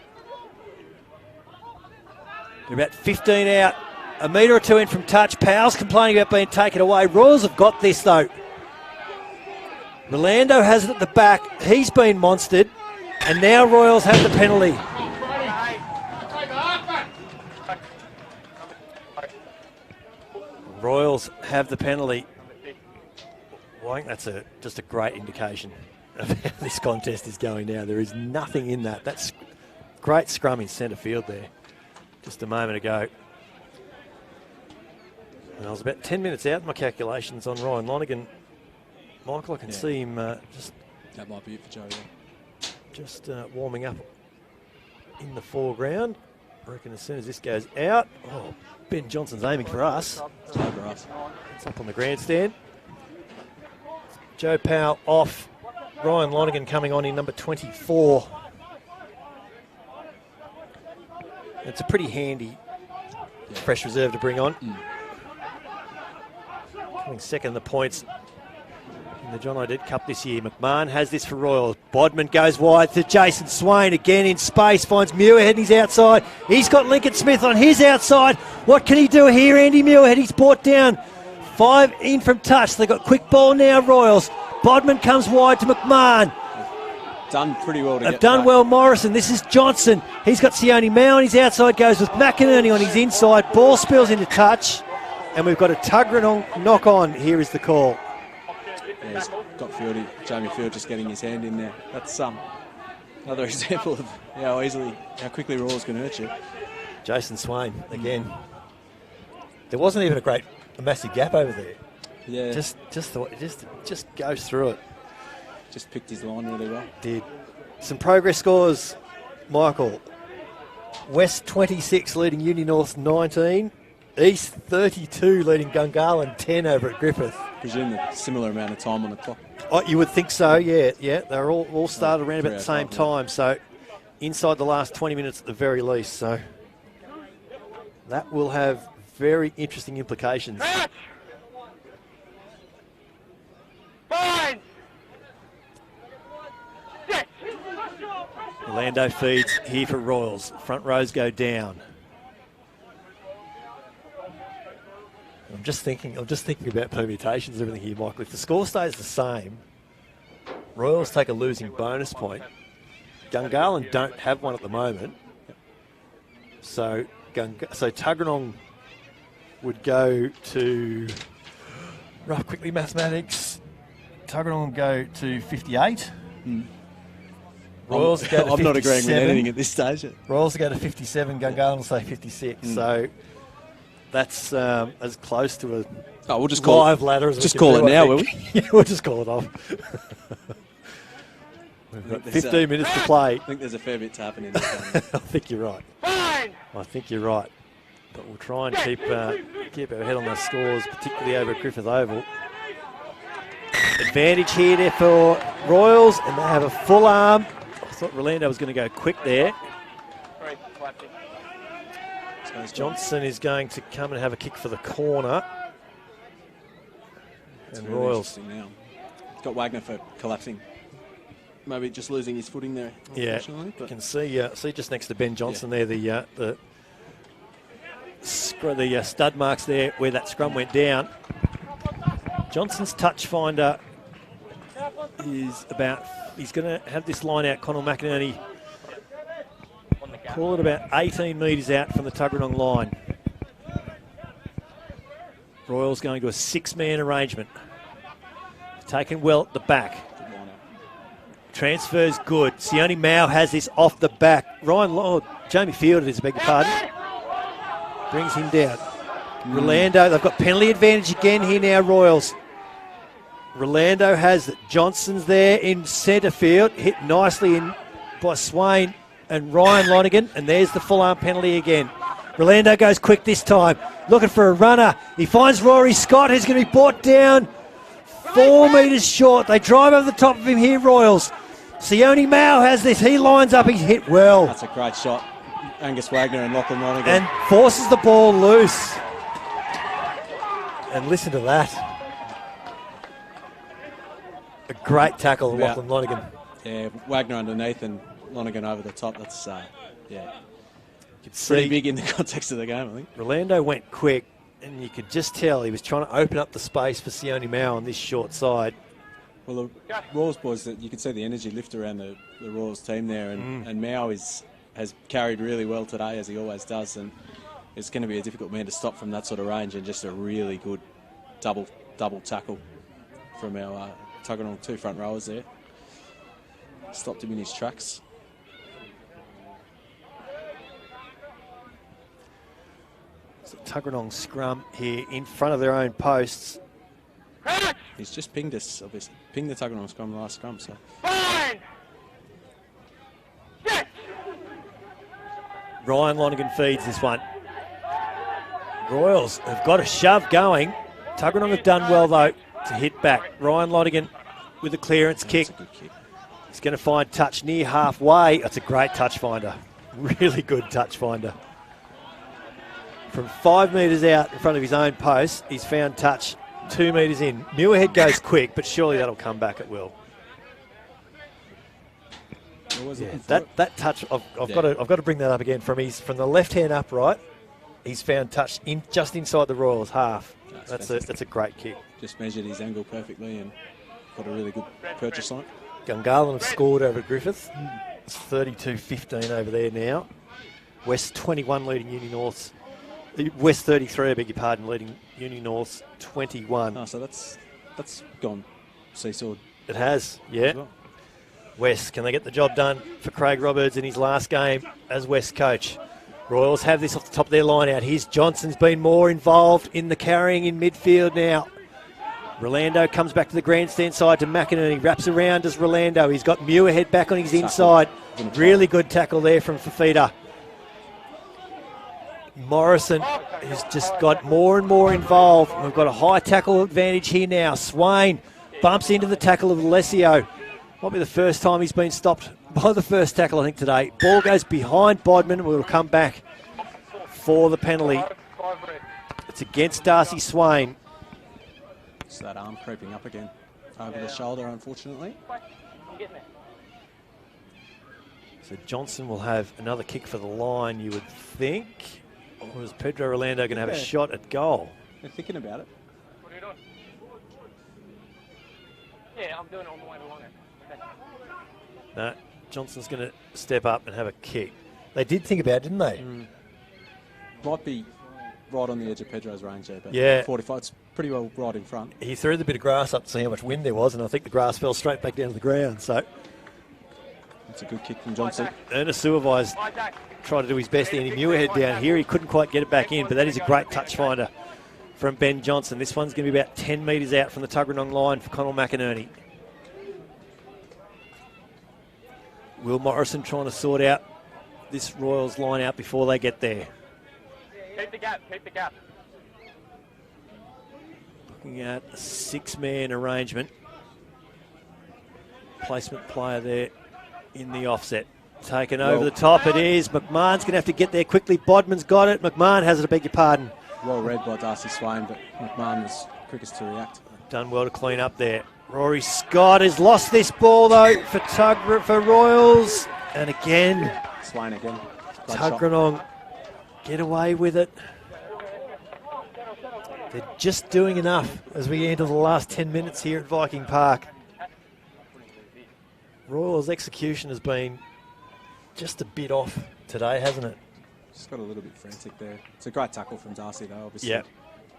Speaker 1: They're about 15 out A metre or two in from touch. Powell's complaining about being taken away. Royals have got this, though. Rolando has it at the back. He's been monstered. And now Royals have the penalty. Royals have the penalty. Well, I think that's just a great indication of how this contest is going now. There is nothing in that. That's great scrum in centre field there just a moment ago. And I was about 10 minutes out in my calculations on Ryan Lonergan. Michael, I can see him just...
Speaker 2: That might be it for Joe, yeah.
Speaker 1: Just warming up in the foreground. I reckon as soon as this goes out... Oh, Ben Johnson's aiming for us.
Speaker 2: It's over us.
Speaker 1: It's up on the grandstand. Joe Powell off. Ryan Lonergan coming on in number 24. It's a pretty handy fresh reserve to bring on. Coming second in the points in the John Dent Cup this year. McMahon has this for Royals. Bodman goes wide to Jason Swain. Again in space. Finds Muirhead and he's outside. He's got Lincoln Smith on his outside. What can he do here, Andy Muirhead? He's brought down. 5 in from touch. They've got quick ball now, Royals. Bodman comes wide to McMahon.
Speaker 2: Done pretty well to
Speaker 1: They've
Speaker 2: get
Speaker 1: done
Speaker 2: back.
Speaker 1: well, Morrison. This is Johnson. He's got Sione Mao on his outside. Goes with McInerney on his inside. Ball spills into touch. And we've got a Tuggeranong knock on. Here is the call.
Speaker 2: Yeah, he's got Fieldy, Jamie Field just getting his hand in there. That's another example of how quickly Royals can hurt you.
Speaker 1: Jason Swain again. There wasn't even a massive gap over there.
Speaker 2: Yeah,
Speaker 1: Just goes through it.
Speaker 2: just picked his line really well.
Speaker 1: Did. Some progress scores, Michael. West 26 leading Uni North 19. East 32 leading Gungahlin 10 over at Griffith.
Speaker 2: Presume a similar amount of time on the clock.
Speaker 1: Oh, you would think so, yeah. They're all started around about the same time, so inside the last 20 minutes at the very least. So that will have very interesting implications. Orlando feeds here for Royals. Front rows go down. I'm just thinking about permutations and everything here, Michael. If the score stays the same, Royals take a losing bonus point. Gungahlin don't have one at the moment. So Tuggeranong would go to, rough quickly mathematics, Tuggeranong would go to 58. Royals go to 57.
Speaker 2: I'm not agreeing with anything at this stage.
Speaker 1: Royals go to 57, Gungahlin will say 56. So that's as close to a
Speaker 2: we'll just
Speaker 1: live ladder as we
Speaker 2: just
Speaker 1: can
Speaker 2: call
Speaker 1: do,
Speaker 2: it now,
Speaker 1: I
Speaker 2: will
Speaker 1: think.
Speaker 2: we?
Speaker 1: Yeah, we'll just call it off. We've got 15 minutes to play.
Speaker 2: I think there's a fair bit to happen in this one.
Speaker 1: I think you're right. I think you're right. But we'll try and keep our head on the scores, particularly over at Griffith Oval. Advantage here there for Royals, and they have a full arm. I thought Rolando was going to go quick there. Johnson is going to come and have a kick for the corner. And
Speaker 2: really
Speaker 1: Royals.
Speaker 2: now. Got Wagner for collapsing. Maybe just losing his footing there.
Speaker 1: Yeah,
Speaker 2: you
Speaker 1: can see just next to Ben Johnson there the stud marks there where that scrum went down. Johnson's touch finder is he's going to have this line out. Connell McInerney call it about 18 metres out from the Tuggeranong line. Royals going to a 6-man arrangement. Taken well at the back. Transfer's good. Sione Mao has this off the back. Jamie Field is, beg your pardon. Brings him down. Rolando, they've got penalty advantage again here now, Royals. Rolando has it. Johnson's there in centre field. Hit nicely in by Swain and Ryan Lonergan. And there's the full arm penalty again. Rolando goes quick this time. Looking for a runner. He finds Rory Scott, who's going to be brought down 4 metres short. They drive over the top of him here, Royals. Sione Mao has this. He lines up. He's hit well.
Speaker 2: That's a great shot. Angus Wagner and Lachlan Lonergan.
Speaker 1: And forces the ball loose. And listen to that. A great tackle of Lachlan Lonergan.
Speaker 2: Yeah, Wagner underneath and Lonergan over the top. That's,
Speaker 1: could
Speaker 2: Pretty
Speaker 1: see
Speaker 2: big in the context of the game, I think.
Speaker 1: Rolando went quick, and you could just tell he was trying to open up the space for Sione Mao on this short side.
Speaker 2: Well, the Royals boys, that you could see the energy lift around the Royals team there, and Mao has carried really well today, as he always does, and it's going to be a difficult man to stop from that sort of range, and just a really good double tackle from our Tuggeranong 2 front rowers there. Stopped him in his tracks.
Speaker 1: So Tuggeranong scrum here in front of their own posts.
Speaker 2: He's just pinged us, obviously. Pinged the Tuggeranong scrum last scrum, so.
Speaker 3: Fine! Yes!
Speaker 1: Ryan Lonergan feeds this one. Royals have got a shove going. Tuggeranong have done well, though, to hit back. Ryan Lonergan with a clearance kick.
Speaker 2: That's a good kick.
Speaker 1: He's going to find touch near halfway. That's a great touch finder. Really good touch finder. From 5 metres out in front of his own post, he's found touch 2 metres in. Muirhead goes quick, but surely that'll come back at will. Yeah, that touch, I've got to bring that up again. From the left-hand upright, he's found touch just inside the Royals half. That's a great kick.
Speaker 2: Just measured his angle perfectly and got a really good purchase on it.
Speaker 1: Gungahlin have scored over Griffith. It's 32-15 over there now. West 21 leading Uni Norths. West 33, I beg your pardon, leading Uni Norths 21.
Speaker 2: Oh, so that's gone seesawed.
Speaker 1: It has, yeah.
Speaker 2: Well.
Speaker 1: West, can they get the job done for Craig Roberts in his last game as West coach? Royals have this off the top of their line out. Here's Johnson's been more involved in the carrying in midfield now. Rolando comes back to the grandstand side to McInerney. Wraps around as Rolando. He's got Muirhead back on his inside. Really good tackle there from Fafita. Morrison has just got more and more involved. We've got a high tackle advantage here now. Swain bumps into the tackle of Alessio. Might be the first time he's been stopped by the first tackle, I think, today. Ball goes behind Bodman. We'll come back for the penalty. It's against Darcy Swain.
Speaker 2: It's that arm creeping up again over the shoulder, unfortunately.
Speaker 1: So Johnson will have another kick for the line, you would think. Or is Pedro Rolando going to have a shot at goal?
Speaker 2: They're thinking about it.
Speaker 3: What are you doing? Yeah, I'm doing it on the way to line. Okay.
Speaker 1: No, Johnson's going to step up and have a kick. They did think about it, didn't they?
Speaker 2: Might be right on the edge of Pedro's range there, but
Speaker 1: yeah.
Speaker 2: 45, it's pretty well right in front.
Speaker 1: He threw the bit of grass up to see how much wind there was, and I think the grass fell straight back down to the ground. So
Speaker 2: That's a good kick from Johnson.
Speaker 1: Ernest Suavai's tried to do his best, Andy Muirhead down here. He couldn't quite get it back in, but that is a great touch finder from Ben Johnson. This one's going to be about 10 metres out from the Tuggeranong line for Connell McInerney. Will Morrison trying to sort out this Royals line out before they get there.
Speaker 3: Keep the gap, keep the gap.
Speaker 1: Looking at a 6-man arrangement. Placement player there in the offset. Taken over the top, it is. McMahon's going to have to get there quickly. Bodman's got it. McMahon has it, I beg your pardon.
Speaker 2: Well read by Darcy Swain, but McMahon was quickest to react.
Speaker 1: Done well to clean up there. Rory Scott has lost this ball, though, for Royals. And again,
Speaker 2: Swain again.
Speaker 1: Tuggeranong get away with it. They're just doing enough as we enter the last 10 minutes here at Viking Park. Royals' execution has been just a bit off today, hasn't it?
Speaker 2: Just got a little bit frantic there. It's a great tackle from Darcy, though, obviously.
Speaker 1: Yep.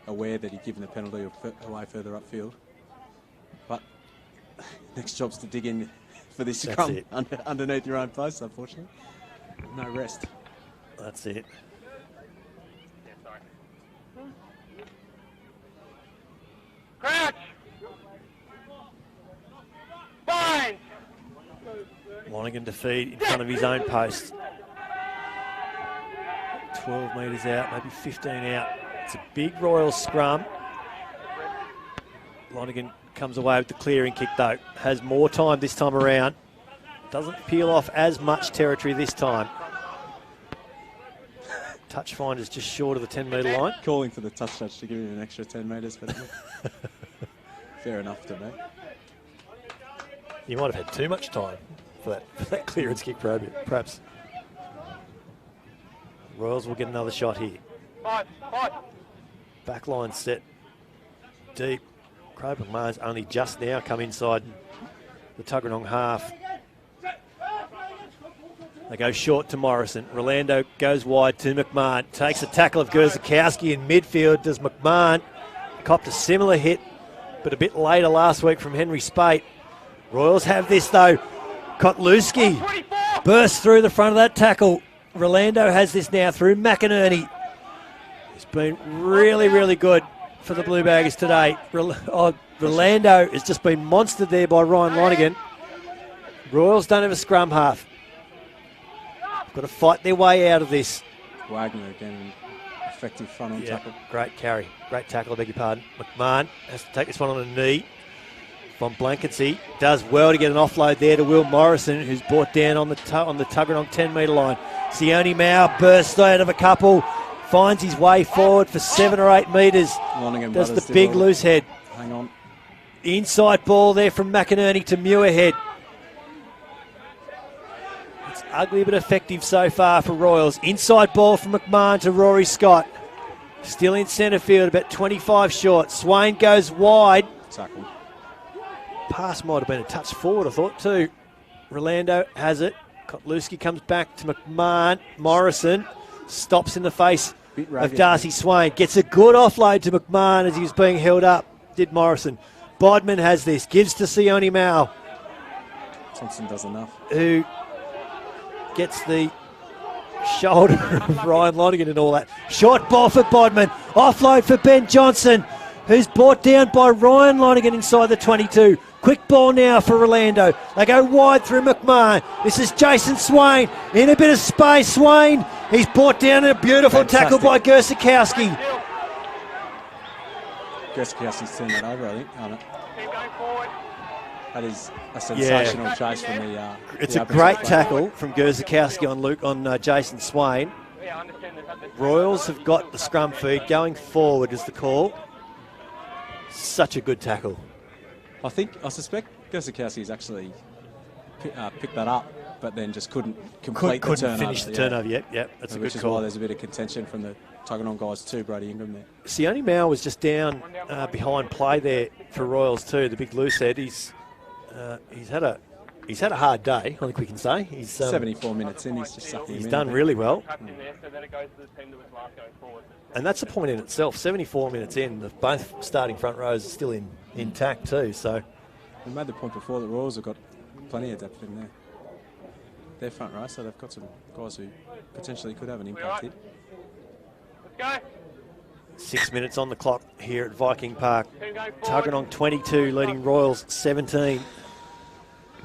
Speaker 2: Aware that he'd given the penalty away further upfield. But next job's to dig in for this scrum underneath your own post, unfortunately. No rest.
Speaker 1: That's it.
Speaker 3: Yeah, sorry. Crouch! Bind!
Speaker 1: Lonergan to feed in front of his own post. 12 metres out, maybe 15 out. It's a big Royal scrum. Lonergan comes away with the clearing kick, though. Has more time this time around. Doesn't peel off as much territory this time. Touch finder's just short of the 10-metre line.
Speaker 2: Calling for the touch judge to give him an extra 10 metres, but fair enough to me.
Speaker 1: You might have had too much time for that clearance kick, perhaps. Royals will get another shot here. Back line set deep. Craig McMahon's only just now come inside the Tuggeranong half. They go short to Morrison. Rolando goes wide to McMahon. Takes a tackle of Gurzikowski in midfield. Does McMahon. Copped a similar hit, but a bit later last week from Henry Spate. Royals have this though. Kotluski bursts through the front of that tackle. Rolando has this now through McInerney. It's been really, really good for the Blue Baggers today. Rolando has just been monstered there by Ryan Lonigan. Royals don't have a scrum half. Got to fight their way out of this.
Speaker 2: Wagner again, effective front on tackle.
Speaker 1: Great carry, great tackle, I beg your pardon. McMahon has to take this one on a knee. Von Blankensee does well to get an offload there to Will Morrison, who's brought down on the Tuggeranong 10-metre line. Sione Mao bursts out of a couple, finds his way forward for 7 or 8 metres. Does the big loose head.
Speaker 2: Hang on.
Speaker 1: Inside ball there from McInerney to Muirhead. It's ugly but effective so far for Royals. Inside ball from McMahon to Rory Scott. Still in centre field, about 25 short. Swain goes wide.
Speaker 2: Tackle.
Speaker 1: Pass might have been a touch forward, I thought, too. Rolando has it. Kotluski comes back to McMahon. Morrison stops in the face of Darcy Swain. Gets a good offload to McMahon as he was being held up. Did Morrison. Bodman has this. Gives to Sione Mao.
Speaker 2: Thompson does enough.
Speaker 1: Who gets the shoulder of Ryan Lonigan and all that. Short ball for Bodman. Offload for Ben Johnson, who's brought down by Ryan Lonigan inside the 22. Quick ball now for Rolando. They go wide through McMahon. This is Jason Swain in a bit of space. Swain, he's brought down in a beautiful tackle by Gurzikowski.
Speaker 2: Gurzikowski's turned that over, I think. Oh, no. That is a sensational chase from the.
Speaker 1: It's a great tackle from Gurzikowski on Jason Swain. Royals have got the scrum feed going forward is the call. Such a good tackle.
Speaker 2: I suspect Gurzikowski's actually picked that up, but then just couldn't complete the turnover.
Speaker 1: Couldn't finish the turnover. Yep, that's a good call.
Speaker 2: Which is why there's a bit of contention from the Tuggeranong guys too. Brody Ingram there.
Speaker 1: Sione Mao was just down behind play there for Royals too. The big loose head. He's had a hard day, I think we can say. He's
Speaker 2: 74 minutes in. He's just sucking.
Speaker 1: He's done really well. And that's a point in itself. 74 minutes in, both starting front rows are still intact too. So
Speaker 2: we made the point before that Royals have got plenty of depth in there. Their front row, so they've got some guys who potentially could have an impact here.
Speaker 3: Let's go.
Speaker 1: 6 minutes on the clock here at Viking Park. Tuggeranong 22, leading Royals 17.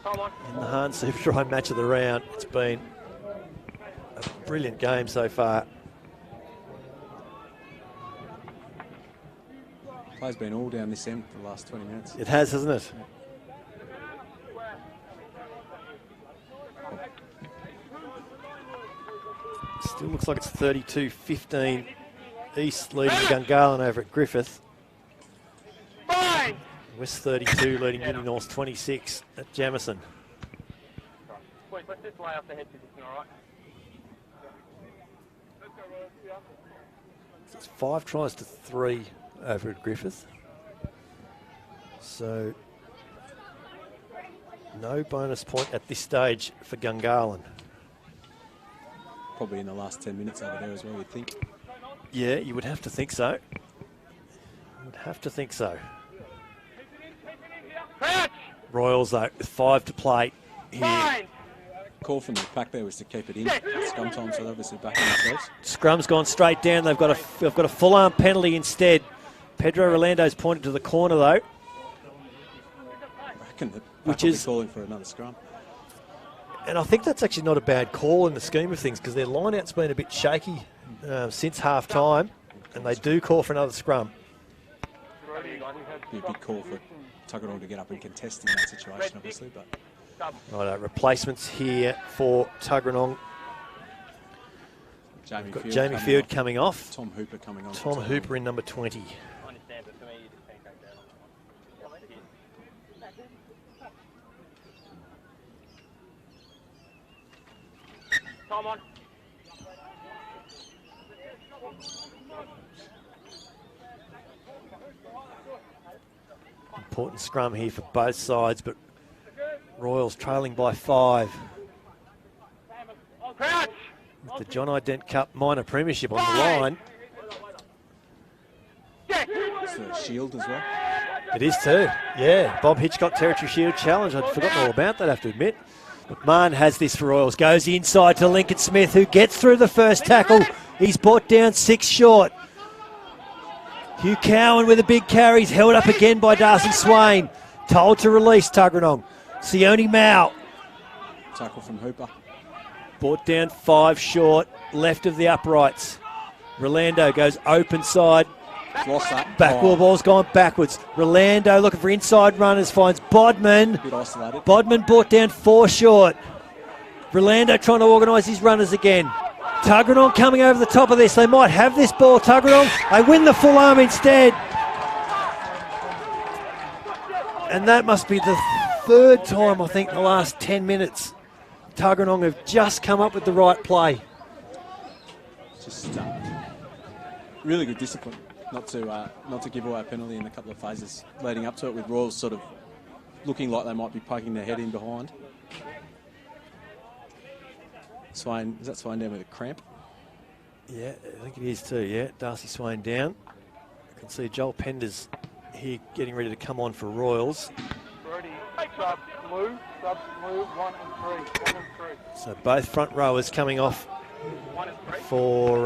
Speaker 1: In the Hahn Super Dry match of the round, it's been a brilliant game so far.
Speaker 2: Play's been all down this end for the last 20 minutes.
Speaker 1: It has, hasn't it? Still looks like it's 32-15 East leading Gungahlin over at Griffith. West 32 leading Uni North 26 at Jamison.
Speaker 3: Wait, let's just lay off the head position, all right?
Speaker 1: It's 5 tries to 3 over at Griffith. So no bonus point at this stage for Gungahlin.
Speaker 2: Probably in the last 10 minutes over there as well, you'd think.
Speaker 1: Yeah, you would have to think so. You would have to think so. Royals, though, with 5 to play here.
Speaker 2: Call from the pack there was to keep it in. Scrum time, so they're obviously backing themselves.
Speaker 1: Scrum's gone straight down. They've got a full arm penalty instead. Pedro Rolando's pointed to the corner, though.
Speaker 2: I reckon that which is calling for another scrum.
Speaker 1: And I think that's actually not a bad call in the scheme of things because their line-out's been a bit shaky since half-time, and they do call for another scrum.
Speaker 2: Be a big call for Tuggeranong to get up and contest in that situation, obviously. But
Speaker 1: right, replacements here for Tuggeranong. Jamie Field coming off.
Speaker 2: Tom Hooper coming on.
Speaker 1: Tom Hooper in number 20.
Speaker 3: Tom on.
Speaker 1: Important scrum here for both sides, but Royals trailing by 5. With the John Dent Cup minor premiership on the line.
Speaker 2: It's a shield as well.
Speaker 1: It is too, yeah. Bob Hitchcock Territory Shield Challenge. I'd forgotten all about that, I have to admit. McMahon has this for Royals. Goes inside to Lincoln Smith, who gets through the first tackle. He's brought down 6 short. Hugh Cowan with a big carry. He's held up again by Darcy Swain. Told to release Tuggeranong. Sione Mao.
Speaker 2: Tackle from Hooper.
Speaker 1: Brought down 5 short. Left of the uprights. Rolando goes open side.
Speaker 2: Lost that.
Speaker 1: Backward ball's gone backwards. Rolando looking for inside runners. Finds Bodman.
Speaker 2: A bit isolated.
Speaker 1: Bodman brought down 4 short. Rolando trying to organise his runners again. Tuggeranong coming over the top of this. They might have this ball, Tuggeranong. They win the full arm instead. And that must be the 3rd time, I think, in the last 10 minutes. Tuggeranong have just come up with the right play.
Speaker 2: Just really good discipline not to give away a penalty in a couple of phases leading up to it, with Royals sort of looking like they might be poking their head in behind. Swain, is that Swain down with a cramp?
Speaker 1: Yeah, I think it is too, yeah. Darcy Swain down. You can see Joel Penders here getting ready to come on for Royals.
Speaker 3: Sub blue, 1 and 3.
Speaker 1: So both front rowers coming off for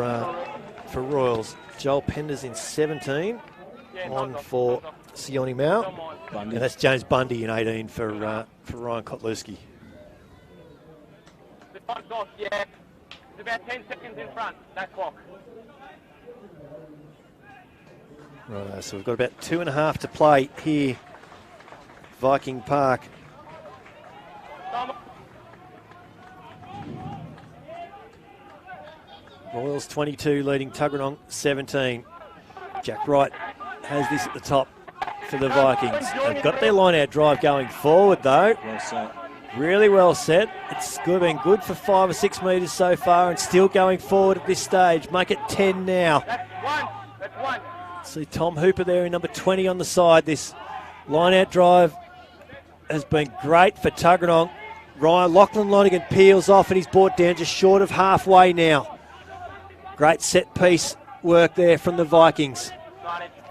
Speaker 1: Royals. Joel Penders in 17, on for Sione Mao. And that's James Bundy in 18 for Ryan Kotlowski.
Speaker 3: The time's off, yeah. It's about 10 seconds in front, that clock.
Speaker 1: Right, so we've got about 2.5 to play here, Viking Park. Royals 22 leading Tuggeranong 17. Jack Wright has this at the top for the Vikings. They've got their line-out drive going forward though.
Speaker 2: Well set.
Speaker 1: Really well set. It's been good for 5 or 6 metres so far and still going forward at this stage. Make it 10 now.
Speaker 3: That's one.
Speaker 1: See Tom Hooper there in number 20 on the side. This line-out drive has been great for Tuggeranong. Lachlan Lonigan peels off and he's brought down just short of halfway now. Great set piece work there from the Vikings.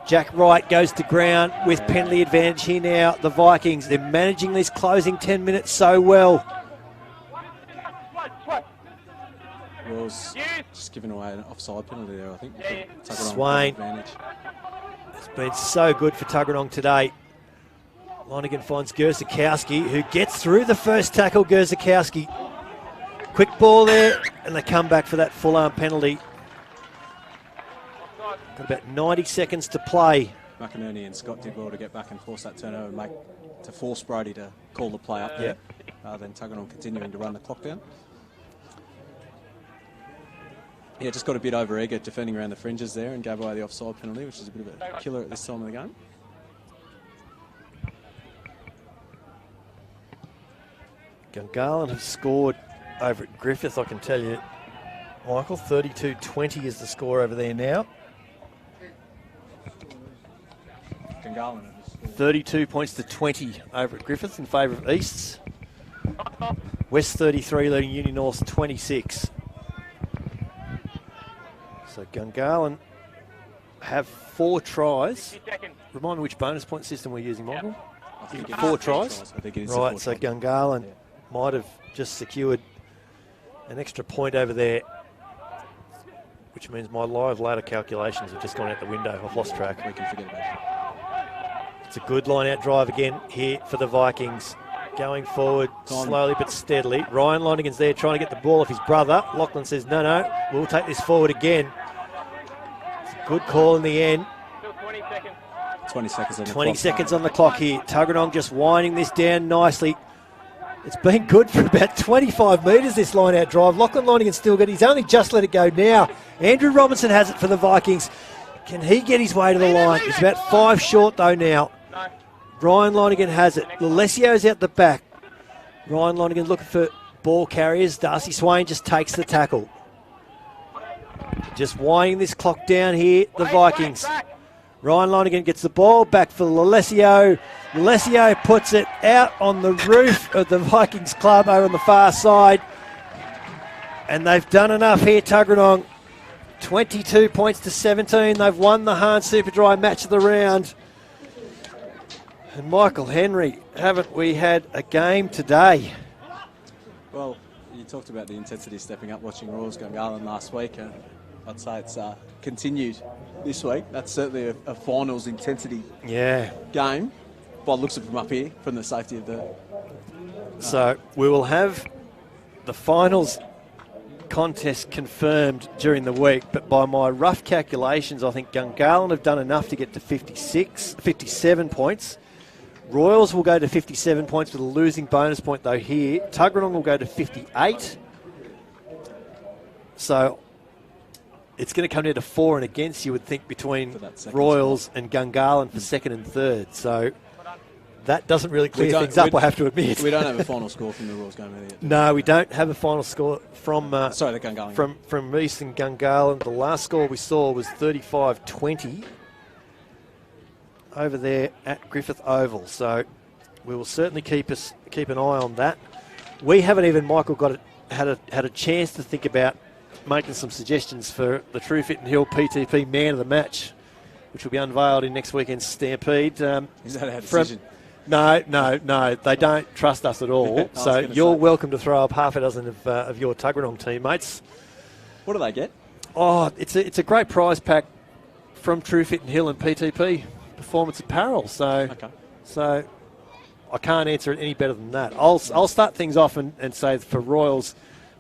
Speaker 1: Jack Wright goes to ground with penalty advantage here now. The Vikings, they're managing these closing 10 minutes so well.
Speaker 2: Royals just giving away an offside penalty there, I think.
Speaker 1: Swain has been so good for Tuggeranong today. Lonigan finds Gerzakowski, who gets through the first tackle. Gerzakowski, quick ball there, and they come back for that full arm penalty. Got about 90 seconds to play.
Speaker 2: McInerney and Scott did well to get back and force that turnover and to force Brody to call the play up there. Then Tuggeranong continuing to run the clock down. Yeah, just got a bit over eager defending around the fringes there and gave away the offside penalty, which is a bit of a killer at this time of the game.
Speaker 1: Gungahlin have scored over at Griffith, I can tell you. Michael, 32-20 is the score over there now. 32 points to 20 over at Griffith in favour of Easts. West 33 leading Union North 26. So Gungahlin have 4 tries. Remind me which bonus point system we're using, Michael?
Speaker 2: I think
Speaker 1: 4 tries?
Speaker 2: I think it is
Speaker 1: right, so Gungahlin might have just secured an extra point over there, which means my live ladder calculations have just gone out the window. I've lost track.
Speaker 2: We can forget about it.
Speaker 1: It's a good line-out drive again here for the Vikings. Going forward slowly but steadily. Ryan Lonigan's there trying to get the ball off his brother. Lachlan says, no, we'll take this forward again. It's a good call in the end.
Speaker 2: 20 seconds on the
Speaker 1: 20
Speaker 2: clock.
Speaker 1: seconds on the clock here. Tuggeranong just winding this down nicely. It's been good for about 25 metres, this line-out drive. Lachlan Lonigan still got it. He's only just let it go now. Andrew Robinson has it for the Vikings. Can he get his way to the line? He's about 5 short, though, now. Ryan Lonigan has it. Lalessio's out the back. Ryan Lonigan looking for ball carriers. Darcy Swain just takes the tackle. Just winding this clock down here, the Vikings. Ryan Lonergan gets the ball back for Lalesio. Lalesio puts it out on the roof of the Vikings club over on the far side. And they've done enough here, Tuggeranong. 22 points to 17. They've won the Hahn Super Dry match of the round. And Michael Henry, haven't we had a game today?
Speaker 2: Well, you talked about the intensity stepping up watching Royals Gungahlin last week. I'd say it's continued this week. That's certainly a finals intensity game. By the looks of them up here from the safety of the...
Speaker 1: So we will have the finals contest confirmed during the week, but by my rough calculations, I think Gungahlin have done enough to get to 57 points. Royals will go to 57 points with a losing bonus point though here. Tuggeranong will go to 58. So it's going to come down to for and against, you would think, between Royals and Gungahlin for second and third. So that doesn't really clear things up, I have to admit.
Speaker 2: We don't have a final score from the Royals game yet.
Speaker 1: No, we don't have a final score from
Speaker 2: the Gungahlin
Speaker 1: from Eastern Gungahlin. The last score we saw was 35-20 over there at Griffith Oval. So we will certainly keep an eye on that. We haven't even, Michael, had a chance to think about making some suggestions for the True Fit and Hill PTP Man of the Match, which will be unveiled in next weekend's Stampede.
Speaker 2: Is that our decision?
Speaker 1: No, they don't trust us at all. So you're welcome to throw up half a dozen of your Tuggeranong teammates.
Speaker 2: What do they get?
Speaker 1: Oh, it's a great prize pack from True Fit and Hill and PTP Performance Apparel. So I can't answer it any better than that. I'll start things off and say for Royals,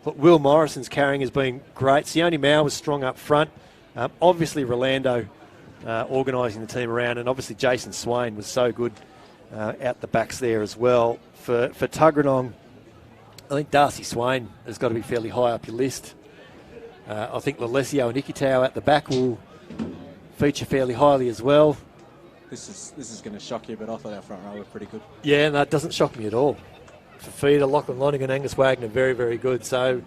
Speaker 1: what Will Morrison's carrying has been great. Sione Mao was strong up front. Obviously Rolando organising the team around, and obviously Jason Swain was so good out the backs there as well. For Tuggeranong, I think Darcy Swain has got to be fairly high up your list. I think Lalesio and Ikitau at the back will feature fairly highly as well.
Speaker 2: This is going to shock you, but I thought our front row were pretty good.
Speaker 1: Yeah, no, it doesn't shock me at all. Fafita, Lachlan Lonergan, Angus Wagner, very, very good. So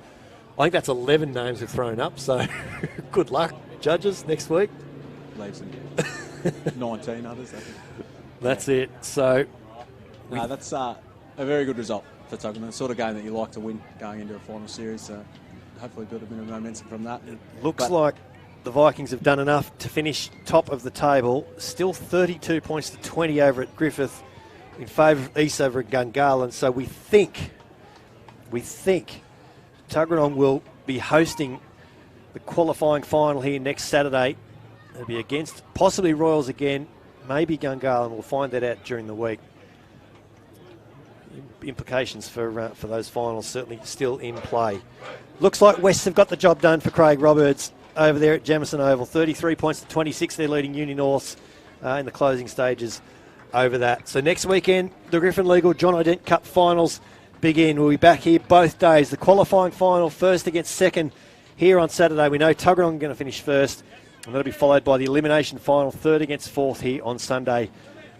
Speaker 1: I think that's 11 names we've thrown up. So good luck, judges, next week.
Speaker 2: Leaves them 19 others, I think.
Speaker 1: That's it. So
Speaker 2: that's a very good result for Tuggeranong. The sort of game that you like to win going into a final series. Hopefully build a bit of momentum from that.
Speaker 1: It looks like the Vikings have done enough to finish top of the table. Still 32 points to 20 over at Griffith in favour of East over at Gungahlin. So we think Tuggeranong will be hosting the qualifying final here next Saturday. It'll be against possibly Royals again, maybe Gungahlin. We'll find that out during the week. Implications for those finals certainly still in play. Looks like West have got the job done for Craig Roberts over there at Jamison Oval. 33 points to 26. They're leading Union North in the closing stages over that. So next weekend, the Griffin Legal John Dent Cup finals begin. We'll be back here both days. The qualifying final, first against second, here on Saturday. We know Tuggeranong are going to finish first, and that'll be followed by the elimination final, third against fourth here on Sunday.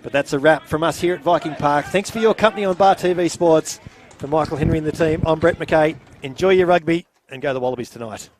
Speaker 1: But that's a wrap from us here at Viking Park. Thanks for your company on Bar TV Sports. For Michael Henry and the team, I'm Brett McKay. Enjoy your rugby and go the Wallabies tonight.